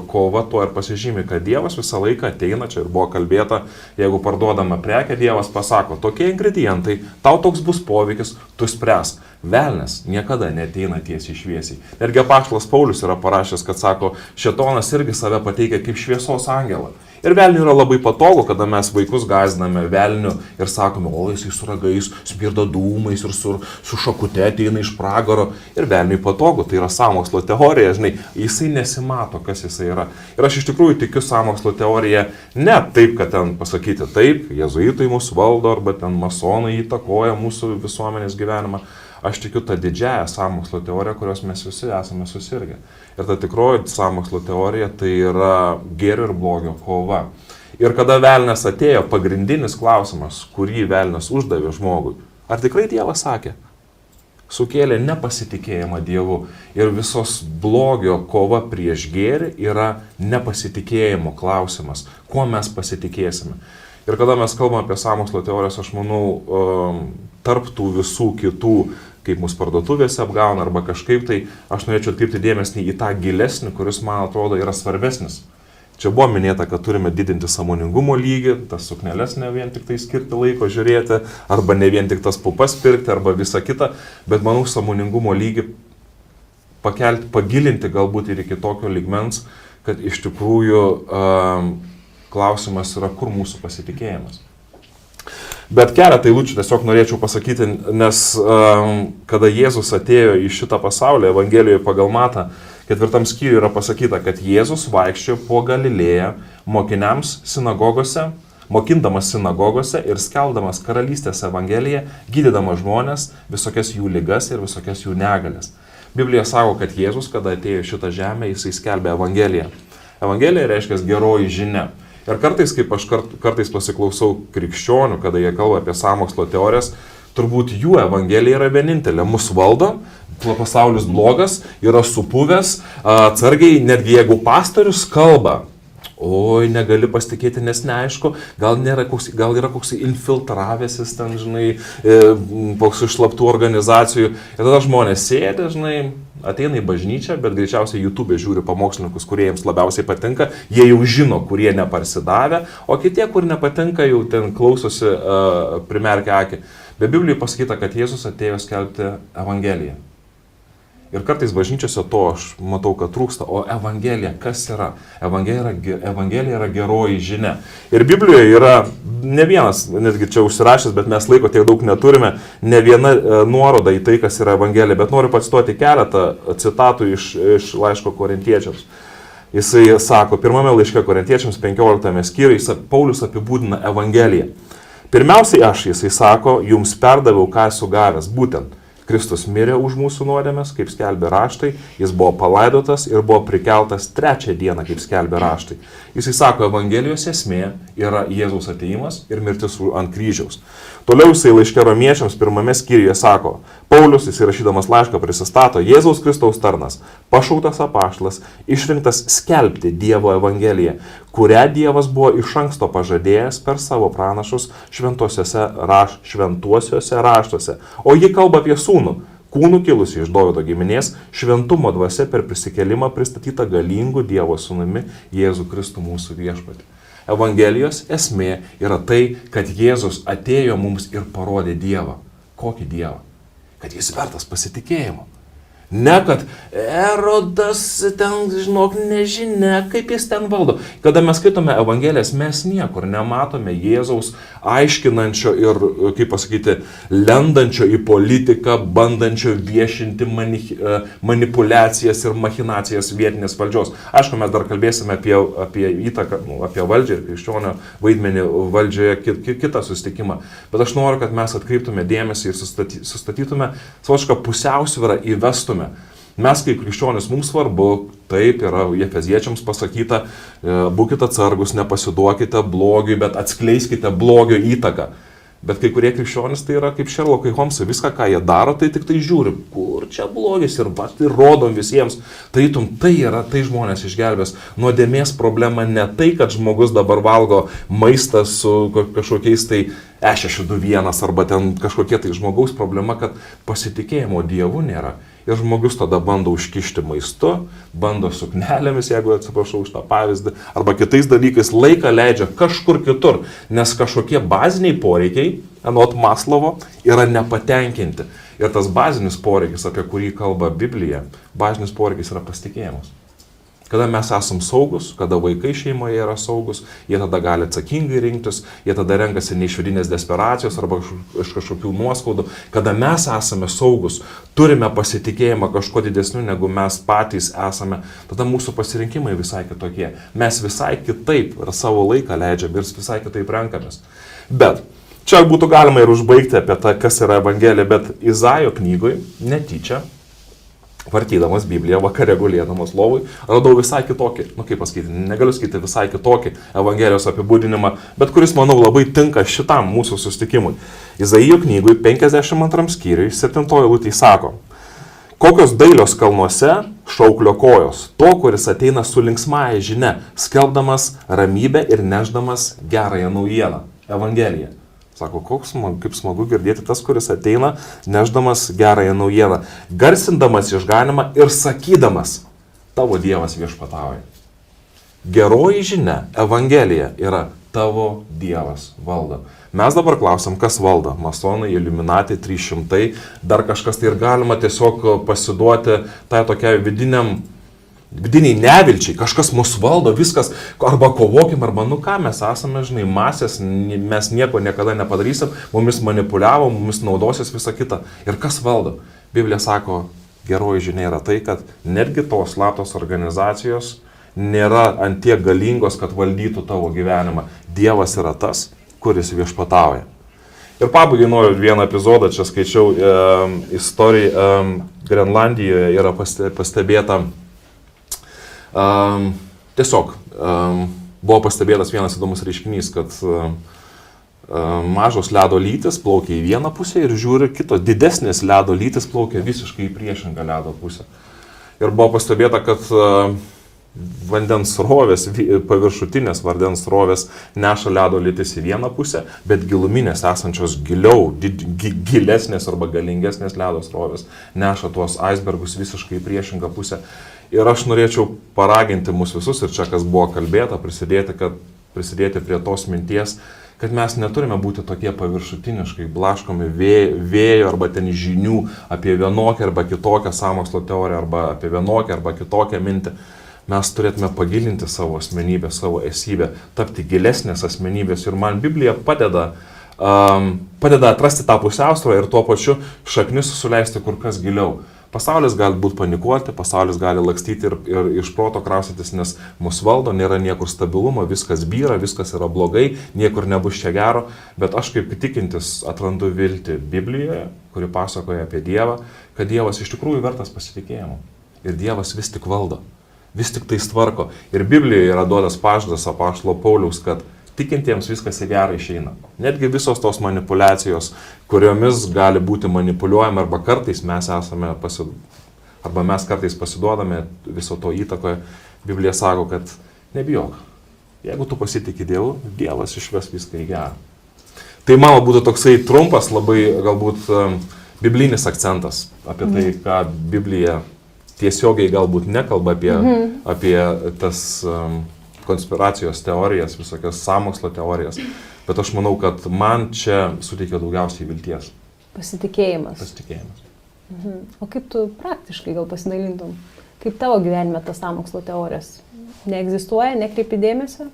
kova tuo ir pasižymi, kad Dievas visą laiką ateina, čia ir buvo kalbėta, jeigu parduodama prekę, Dievas pasako, tokie ingredientai, tau toks bus poveikis, tu spręs. Velnias niekada neateina tiesiai šviesiai. Netgi apaštalas Paulius yra parašęs, kad sako, šėtonas irgi save pateikia kaip šviesos angelą. Ir velniui yra labai patogu, kada mes vaikus gąsdiname velniu ir sakome, o jisai su ragais, spirda dūmais ir su šakute ateina iš pragaro. Ir velniui patogu, tai yra sąmokslo teorija, jisai nesimato, kas jisai yra. Ir aš iš tikrųjų tikiu sąmokslo teoriją ne taip, kad ten pasakyti taip, jėzuitai mus valdo arba ten masonai įtakoja mūsų visuomenės gyvenimą. Aš tikiu tą didžiąją sąmokslo teoriją, kurios mes visi esame susirgę. Ir ta tikroji sąmokslo teorija tai yra gėrio ir blogio kova. Ir kada velnias atėjo, pagrindinis klausimas, kurį velnias uždavė žmogui, ar tikrai Dievas sakė? Sukėlė nepasitikėjimą Dievu. Ir visos blogio kova prieš gėrį yra nepasitikėjimo klausimas. Kuo mes pasitikėsime? Ir kada mes kalbame apie sąmokslo teorijas, aš manau, tarp tų visų kitų, kaip mūsų parduotuvėse apgauna arba kažkaip, tai aš norėčiau atkreipti dėmesį į tą gilesnį, kuris, man atrodo, yra svarbesnis. Čia buvo minėta, kad turime didinti sąmoningumo lygį, tas sukneles ne vien tik tai skirti laiko žiūrėti, arba ne vien tik tas pupas pirkti, arba visą kitą, bet manau, sąmoningumo lygį pakelti, pagilinti galbūt ir iki tokio lygmens, kad iš tikrųjų klausimas yra, kur mūsų pasitikėjimas. Bet keletą eilučių tiesiog norėčiau pasakyti, nes kada Jėzus atėjo į šitą pasaulį, Evangelijoje pagal Matą, 4 skyriuje yra pasakyta, kad Jėzus vaikščiojo po Galilėją mokiniams sinagogose, mokindamas sinagogose ir skelbdamas karalystės evangeliją, gydydamas žmonės, visokias jų ligas ir visokias jų negalės. Biblija sako, kad Jėzus, kada atėjo į šitą žemę, jisai skelbė evangeliją. Evangelija reiškia geroji žinia. Ir kartais, kaip aš kartais pasiklausau krikščionių, kada jie kalba apie sąmokslo teorijas, turbūt jų evangelija yra vienintelė. Mus valdo, pasaulis blogas, yra supuvęs, atsargiai, netgi jeigu pastorius kalba, oi, negali pasitikėti, nes neaišku, gal yra koks infiltravęsis ten, žinai, koks iš slaptų organizacijų. Ir tada žmonės sėdi, žinai, ateina į bažnyčią, bet greičiausiai YouTube žiūri pamokslininkus, kurie jiems labiausiai patinka, jie jau žino, kurie neparsidavę, o kitie, kur nepatinka, jau ten klausosi primerkę akį. Be Biblijoje pasakyta, kad Jėzus atėjo skelbti evangeliją. Ir kartais bažnyčiose to aš matau, kad trūksta. O evangelija, kas yra? Evangelija yra geroji žinia. Ir Biblijoje yra ne vienas, netgi čia užsirašęs, bet mes laiko tiek daug neturime, ne viena nuoroda į tai, kas yra evangelija. Bet noriu pacituoti keletą citatų iš laiško korintiečiams. Jisai sako, pirmame laiške korintiečiams 15 skyriuje Paulius apibūdina evangeliją. Pirmiausiai jisai sako, jums perdaviau, ką esu gavęs, būtent. Kristus mirė už mūsų nuodėmes, kaip skelbė raštai, jis buvo palaidotas ir buvo prikeltas 3 dieną, kaip skelbė raštai. Jisai sako, Evangelijos esmė yra Jėzaus atėjimas ir mirtis ant kryžiaus. Toliau jisai laiške romiečiams 1 skyriuje sako, Paulius, jisai rašydamas laišką prisistato, Jėzaus Kristaus tarnas, pašauktas apaštalas, išrinktas skelbti Dievo Evangeliją, kurią Dievas buvo iš anksto pažadėjęs per savo pranašus šventuosiuose raštuose. O ji kalba apie sūnų, kūnų kilusi iš Dovydo giminės, šventumo dvasia per prisikėlimą pristatyta galingų Dievo sūnumi Jėzų Kristų mūsų viešpatį. Evangelijos esmė yra tai, kad Jėzus atėjo mums ir parodė Dievą. Kokį Dievą? Kad jis vertas pasitikėjimo. Ne, kad Erodas ten, žinok, nežinia, kaip jis ten valdo. Kada mes skaitome Evangelijas, mes niekur nematome Jėzaus aiškinančio ir, kaip pasakyti, lendančio į politiką, bandančio viešinti manipulacijas ir machinacijas vietinės valdžios. Aišku, mes dar kalbėsime apie įtaką, apie valdžią ir krikščionio vaidmenį valdžioje kitą susitikimą. Bet aš noriu, kad mes atkreiptume dėmesį ir sustatytume savotišką pusiausvyrą, įvestume. Mes kaip krikščionis, mums svarbu, taip yra Efeziečiams pasakyta, būkite atsargus, nepasiduokite blogiui, bet atskleiskite blogio įtaką. Bet kai kurie krikščionis tai yra kaip Sherlock'ai Holmesai, viską, ką jie daro, tai tik tai žiūri, kur čia blogis ir rodom visiems. Tai žmonės išgelbės. Nuodėmės problema ne tai, kad žmogus dabar valgo maistą su kažkokiais tai E621 arba ten kažkokie tai žmogaus problema, kad pasitikėjimo Dievu nėra. Ir žmogus tada bando užkišti maistu, bando suknelėmis, jeigu atsiprašau už tą pavyzdį, arba kitais dalykais laiką leidžia kažkur kitur, nes kažkokie baziniai poreikiai, anot Maslovo, yra nepatenkinti. Ir tas bazinis poreikis, apie kurį kalba Biblija, bazinis poreikis yra pasitikėjimas. Kada mes esam saugus, kada vaikai šeimoje yra saugus, jie tada gali atsakingai rinktis, jie tada renkasi ne iš vidinės desperacijos arba iš kažkokių nuoskaudų. Kada mes esame saugus, turime pasitikėjimą kažko didesniu, negu mes patys esame, tada mūsų pasirinkimai visai kitokie. Mes visai kitaip ir savo laiką leidžiam ir visai kitaip renkamės. Bet čia būtų galima ir užbaigti apie tai, kas yra Evangelija, bet Izaijo knygoje netyčia, vartydamas Bibliją, vakare gulėdamas lovui, radau visai kitokį, negaliu sakyti visai kitokį Evangelijos apibūdinimą, bet kuris, manau, labai tinka šitam mūsų susitikimui. Izaijo knygui 52 skyriui 7 eilutė sako, kokios dailios kalnuose šauklio kojos, to, kuris ateina su linksmąja žinia, skelbdamas ramybę ir nešdamas gerąją naujieną, Evangeliją. Sako, kaip smagu girdėti tas, kuris ateina, nešdamas gerąją naujieną, garsindamas išganimą ir sakydamas, tavo Dievas viešpatauja. Geroji žinia, Evangelija yra tavo Dievas valdo. Mes dabar klausim, kas valdo. Masonai, Illuminati, 300, dar kažkas, tai ir galima tiesiog pasiduoti tai tokiai vidiniai nevilčiai, kažkas mus valdo, viskas, arba kovokim, arba ką mes esame, žinai, masės, mes nieko niekada nepadarysim, mumis manipuliavo, mumis naudosis visą kitą. Ir kas valdo? Biblija sako, geroji žinia yra tai, kad netgi tos slaptos organizacijos nėra ant tiek galingos, kad valdytų tavo gyvenimą. Dievas yra tas, kuris viešpatauja. Ir pabaigai noriu vieną epizodą, čia skaičiau istoriją, Grenlandijoje yra pastebėta, tiesiog buvo pastebėtas vienas įdomus reiškinys, kad mažos ledo lytis plaukia į vieną pusę ir žiūri kitos didesnės ledo lytis plaukia visiškai į priešingą ledo pusę. Ir buvo pastebėta, kad vandens srovės, paviršutinės vandens srovės neša ledo lytis į vieną pusę, bet giluminės esančios giliau, gilesnės arba galingesnės ledo srovės neša tuos icebergus visiškai į priešingą pusę. Ir aš norėčiau paraginti mus visus, ir čia kas buvo kalbėta, prisidėti prie tos minties, kad mes neturime būti tokie paviršutiniškai blaškomi vėjo arba ten žinių apie vienokią arba kitokią sąmokslo teoriją arba apie vienokią arba kitokią mintį. Mes turėtume pagilinti savo asmenybę, savo esybę, tapti gilesnės asmenybės. Ir man Biblija padeda atrasti tą pusiausvyrą ir tuo pačiu šaknis suleisti kur kas giliau. Pasaulis gali būti panikuoti, pasaulis gali lakstyti ir iš proto kraustytis, nes mus valdo, nėra niekur stabilumo, viskas byra, viskas yra blogai, niekur nebus čia gero. Bet aš kaip tikintis atrandu viltį Biblijoje, kuri pasakoja apie Dievą, kad Dievas iš tikrųjų vertas pasitikėjimo. Ir Dievas vis tik valdo. Vis tik tai tvarko. Ir Biblijoje yra duotas pažadas apaštalo Pauliaus, kad tikintiems viskas į gerą išeina. Netgi visos tos manipulacijos, kuriomis gali būti manipuliuojama arba kartais mes kartais pasiduodame viso to įtakoje, Biblija sako, kad nebijok. Jeigu tu pasitiki Dievu, Dievas išves viską į gerą. Tai mano būtų toksai trumpas, labai galbūt biblinis akcentas apie tai, ką Biblija tiesiogiai galbūt nekalba apie tas konspiracijos teorijas, visokias sąmokslo teorijas, bet aš manau, kad man čia suteikia daugiausiai vilties. Pasitikėjimas. O kaip tu praktiškai gal pasidalintum? Kaip tavo gyvenime tas sąmokslo teorijos? Neegzistuoja, nekreipi dėmesio?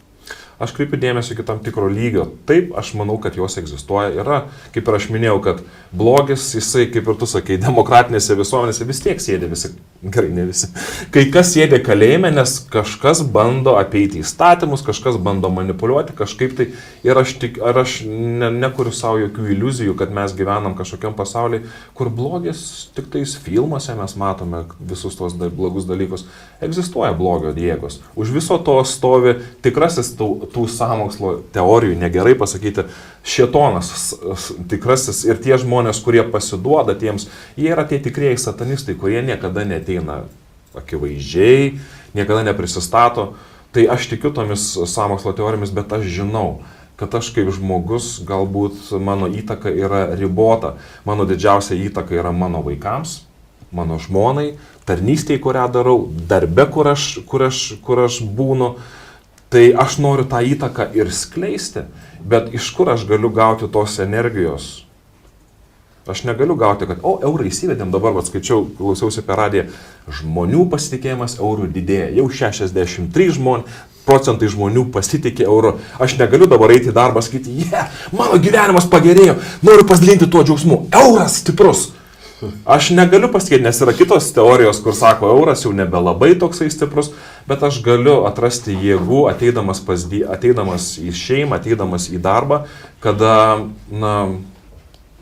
Aš kreipiu dėmesį iki tam tikro lygio. Taip, aš manau, kad jos egzistuoja. Yra, kaip ir aš minėjau, kad blogis, jisai, kaip ir tu sakai, demokratinėse visuomenėse vis tiek sėdė visi, gerai, ne visi. Kai kas sėdė kalėjime, nes kažkas bando apeiti įstatymus, kažkas bando manipuliuoti, kažkaip tai. Ir aš nekuriu savo jokių iliuzijų, kad mes gyvenam kažkokiam pasaulyje, kur blogis tik tais filmuose mes matome visus tos blogus dalykus. Egzistuoja blogio jėgos. Už viso to stovi tikrasis tų sąmokslo teorijų, negerai pasakyti, šėtonas tikrasis ir tie žmonės, kurie pasiduoda tiems, jie yra tie tikrieji satanistai, kurie niekada neteina akivaizdžiai, niekada neprisistato. Tai aš tikiu tomis sąmokslo teorijomis, bet aš žinau, kad aš kaip žmogus, galbūt mano įtaka yra ribota. Mano didžiausia įtaka yra mano vaikams, mano žmonai, tarnystėje, kurią darau, darbe, kur aš būnu. Tai aš noriu tą įtaką ir skleisti, bet iš kur aš galiu gauti tos energijos? Aš negaliu gauti, kad, eurą įsivedėm, dabar skaičiau, klausiausi per radiją, žmonių pasitikėjimas eurų didėja, jau 63 procentai žmonių pasitikė euru. Aš negaliu dabar eiti į darbą, sakyti, mano gyvenimas pagerėjo, noriu pasidalinti tuo džiaugsmu, euras stiprus. Aš negaliu pasakyti, nes yra kitos teorijos, kur sako, euras jau nebelabai toksai stiprus, bet aš galiu atrasti jėgų, ateidamas į šeimą, ateidamas į darbą, kada,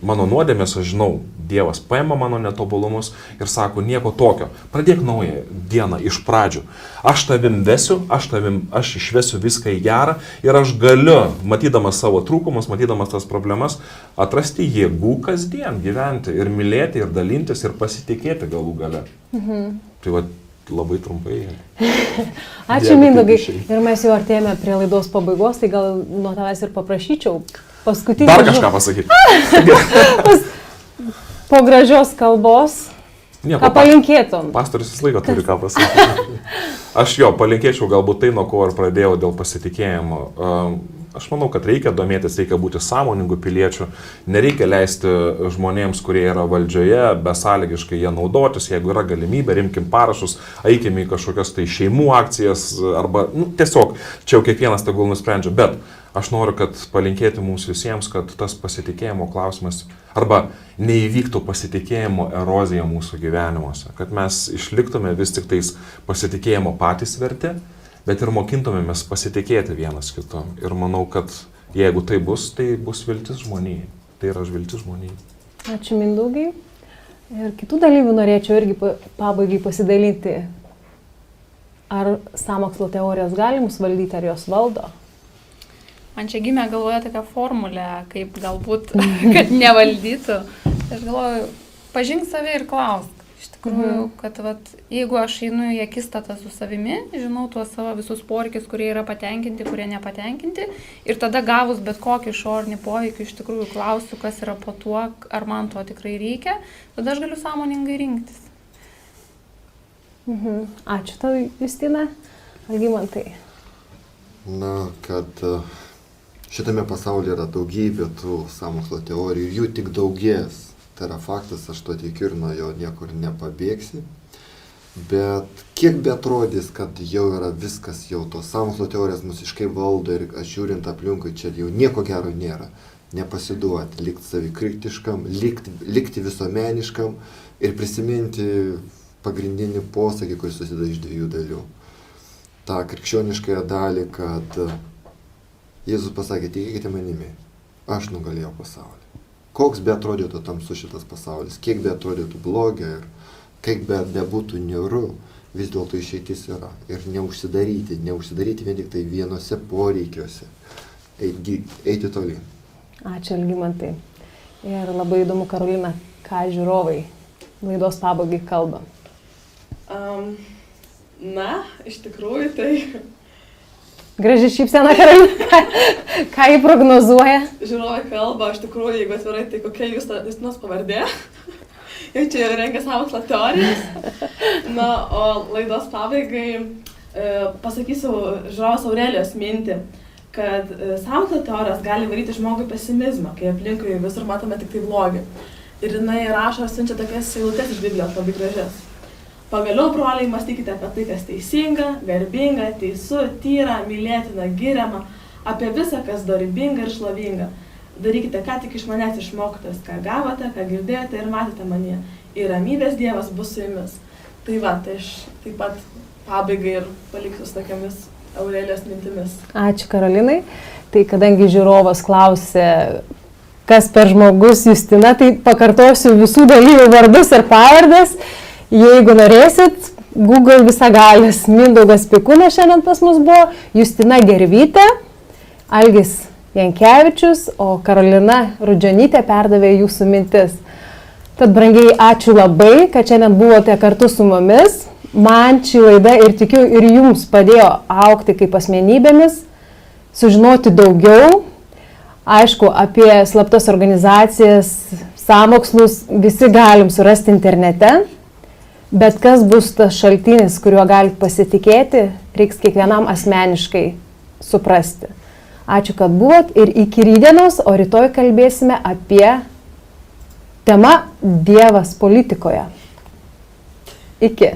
mano nuodėmės, aš žinau, Dievas paima mano netobulumus ir sako, nieko tokio, pradėk naują dieną iš pradžių. Aš tavim vesiu, aš išvesiu viską į gerą ir aš galiu, matydamas savo trūkumus, matydamas tas problemas, atrasti jėgų kasdien gyventi ir mylėti, ir dalintis, ir pasitikėti galų gale. Tai labai trumpai. Ačiū, Mindaugai. Ir mes jau artėjame prie laidos pabaigos, tai gal nuo tavęs ir paprašyčiau paskutinį. Dar kažką pasakyti. Po gražios kalbos, ką palinkėtum? Pastorius visą laiką turi ką pasakyti. Aš palinkėčiau galbūt tai, nuo ko ir pradėjau dėl pasitikėjimo. Aš manau, kad reikia domėtis, reikia būti sąmoningų piliečių, nereikia leisti žmonėms, kurie yra valdžioje, besąlygiškai jie naudotis, jeigu yra galimybė, rimkim parašus, eikime į kažkokias tai šeimų akcijas, arba tiesiog čia jau kiekvienas tegul nusprendžia, bet aš noriu, kad palinkėti mums visiems, kad tas pasitikėjimo klausimas, arba neįvyktų pasitikėjimo erozija mūsų gyvenimuose, kad mes išliktume vis tik tais pasitikėjimo patys verti, bet ir mokintumėmės pasitikėti vienas kitu. Ir manau, kad jeigu tai bus viltis žmonijai. Tai yra viltis žmonijai. Ačiū Mindaugai. Ir kitų dalyvių norėčiau irgi pabaigai pasidalinti. Ar sąmokslo teorijos gali mus valdyti, ar jos valdo? Man čia gimė galvoje tokia formulė, kaip galbūt, kad nevaldytų. Aš galvoju, pažink save ir klausk. Iš tikrųjų, kad jeigu aš einu į akistatą su savimi, žinau tuos savo visus poreikius, kurie yra patenkinti, kurie nepatenkinti, ir tada gavus bet kokį išorinį poveikį, iš tikrųjų klausiu, kas yra po tuo, ar man to tikrai reikia, tada aš galiu sąmoningai rinktis. Ačiū tau, Justina. Algimantai. Na, kad šitame pasaulyje yra daugybė tų sąmokslo teorijų ir jų tik daugės. Tai yra faktas, aš to tikiu ir nuo jo niekur nepabėgsi. Bet kiek betrodys, kad jau yra viskas, jau tos sąmokslo teorijos mus iškai valdo ir aš žiūrint aplinkui, čia jau nieko gero nėra. Nepasiduoti, likti savikritiškam, likti visuomeniškam ir prisiminti pagrindinį posakį, kuris susideda iš 2 dalių. Ta krikščioniškąją dalį, kad Jėzus pasakė, tikėkite manimi, aš nugalėjau pasaulį. Koks be atrodytų tamsus šitas pasaulis, kiek be atrodytų blogio ir kiek be nebūtų niūru, vis dėlto išeitis yra. Ir neužsidaryti vien tik tai vienose poreikiuose, eiti tolyn. Ačiū Algimantai. Ir labai įdomu, Karolina, ką žiūrovai laidos pabaigai kalba. Na, iš tikrųjų tai... Graži šypsena, Karolina. Ką jį prognozuoja? Žiūrovai kalba, iš tikrųjų, jeigu atvirai, tai kokia Justinos pavardė. Jau čia rengia sąmokslo teorijas. Na, o laidos pabaigai pasakysiu žiūrovas Aurelijos mintį, kad sąmokslo teorijos gali varyti žmogui pesimizmą, kai aplinkui visur matome tik tai blogį. Ir jinai rašo, siunčia tokias eilutes iš Biblijos labai gražias. Pagaliau, broliai, mąstykite apie tai, kas teisinga, garbinga, teisu, tyra, mylėtina, giriama, apie visą, kas dorybinga ir šlovinga. Darykite, ką tik iš manęs išmokotės, ką gavote, ką girdėjote ir matėte manyje. Ir ramybės Dievas bus su jumis. Tai tai aš taip pat pabaigai ir paliksiu su tokiamis Aurelijos mintimis. Ačiū Karolinai. Tai kadangi žiūrovas klausė, kas per žmogus Justina, tai pakartosiu visų dalyvių vardus ir pavardės. Jeigu norėsit, Google visagalis. Mindaugas Pikūnas šiandien pas mus buvo, Justina Gervytė, Algis Jankevičius, o Karolina Rudžionytė perdavė jūsų mintis. Tad, brangiai, ačiū labai, kad šiandien buvote kartu su mumis. Man ši laida ir tikiu ir jums padėjo augti kaip asmenybėmis, sužinoti daugiau. Aišku, apie slaptas organizacijas, sąmokslus visi galim surasti internete. Bet kas bus tas šaltinis, kuriuo galite pasitikėti, reiks kiekvienam asmeniškai suprasti. Ačiū, kad buvot ir iki rytdienos, o rytoj kalbėsime apie temą Dievas politikoje. Iki.